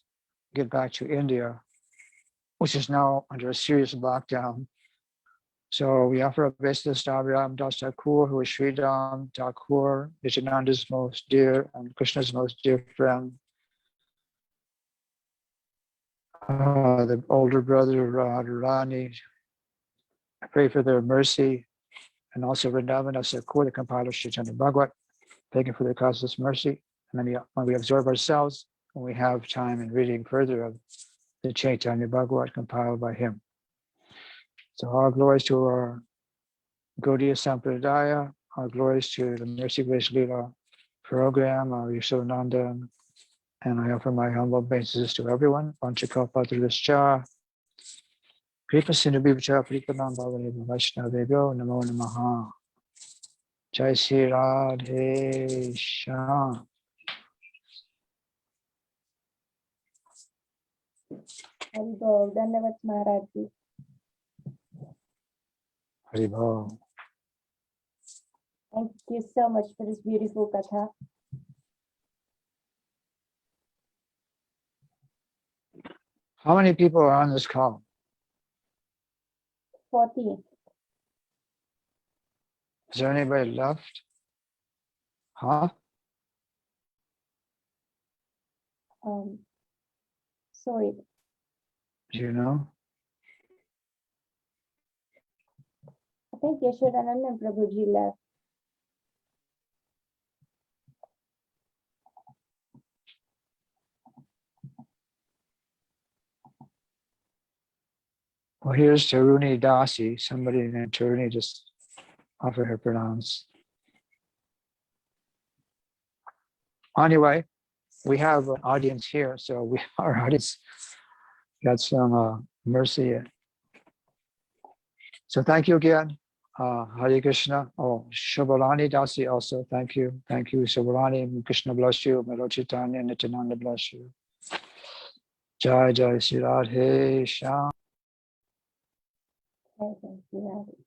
get back to India which is now under a serious lockdown. So we offer obeisance to Abhiram Das Thakur, who is Sridham Thakur, Nityananda's most dear and Krishna's most dear friend. The older brother Radharani. I pray for their mercy, and also Vrindavan Das Thakur, the compiler of Chaitanya Bhagavat, thank you for their causeless mercy. And then when we absorb ourselves, when we have time in reading further of the Chaitanya Bhagavat compiled by him. So all glories to our Gaudiya Sampradaya, our glories to the Mercy Grace Leela program, our Yashodananda, and I offer my humble obeisances to everyone. Vanchakalpatarishcha, Kripa Sindhubhivcha, Kripanam Bhavaneva Vaishnavebhyo, Namo Namaha. Jai Sri Radhe Shyam. Haribol, Dandavat Maharaj ji. Haribol. Thank you so much for this beautiful katha. How many people are on this call? 40. Is there anybody left? Huh? Sorry. Do you know? I think Yashodananda Prabhuji left. Well, here's Taruni Dasi. Somebody named Taruni just offer her pranams. Anyway, we have an audience here, so our audience got some mercy. So thank you again, Hare Krishna. Oh, Shobhalani Dasi also, thank you. Thank you, Shobhalani. Krishna bless you. Melo Chaitanya, Nityananda bless you. Jai Jai Sri Radhe Shyam. Okay, thank you.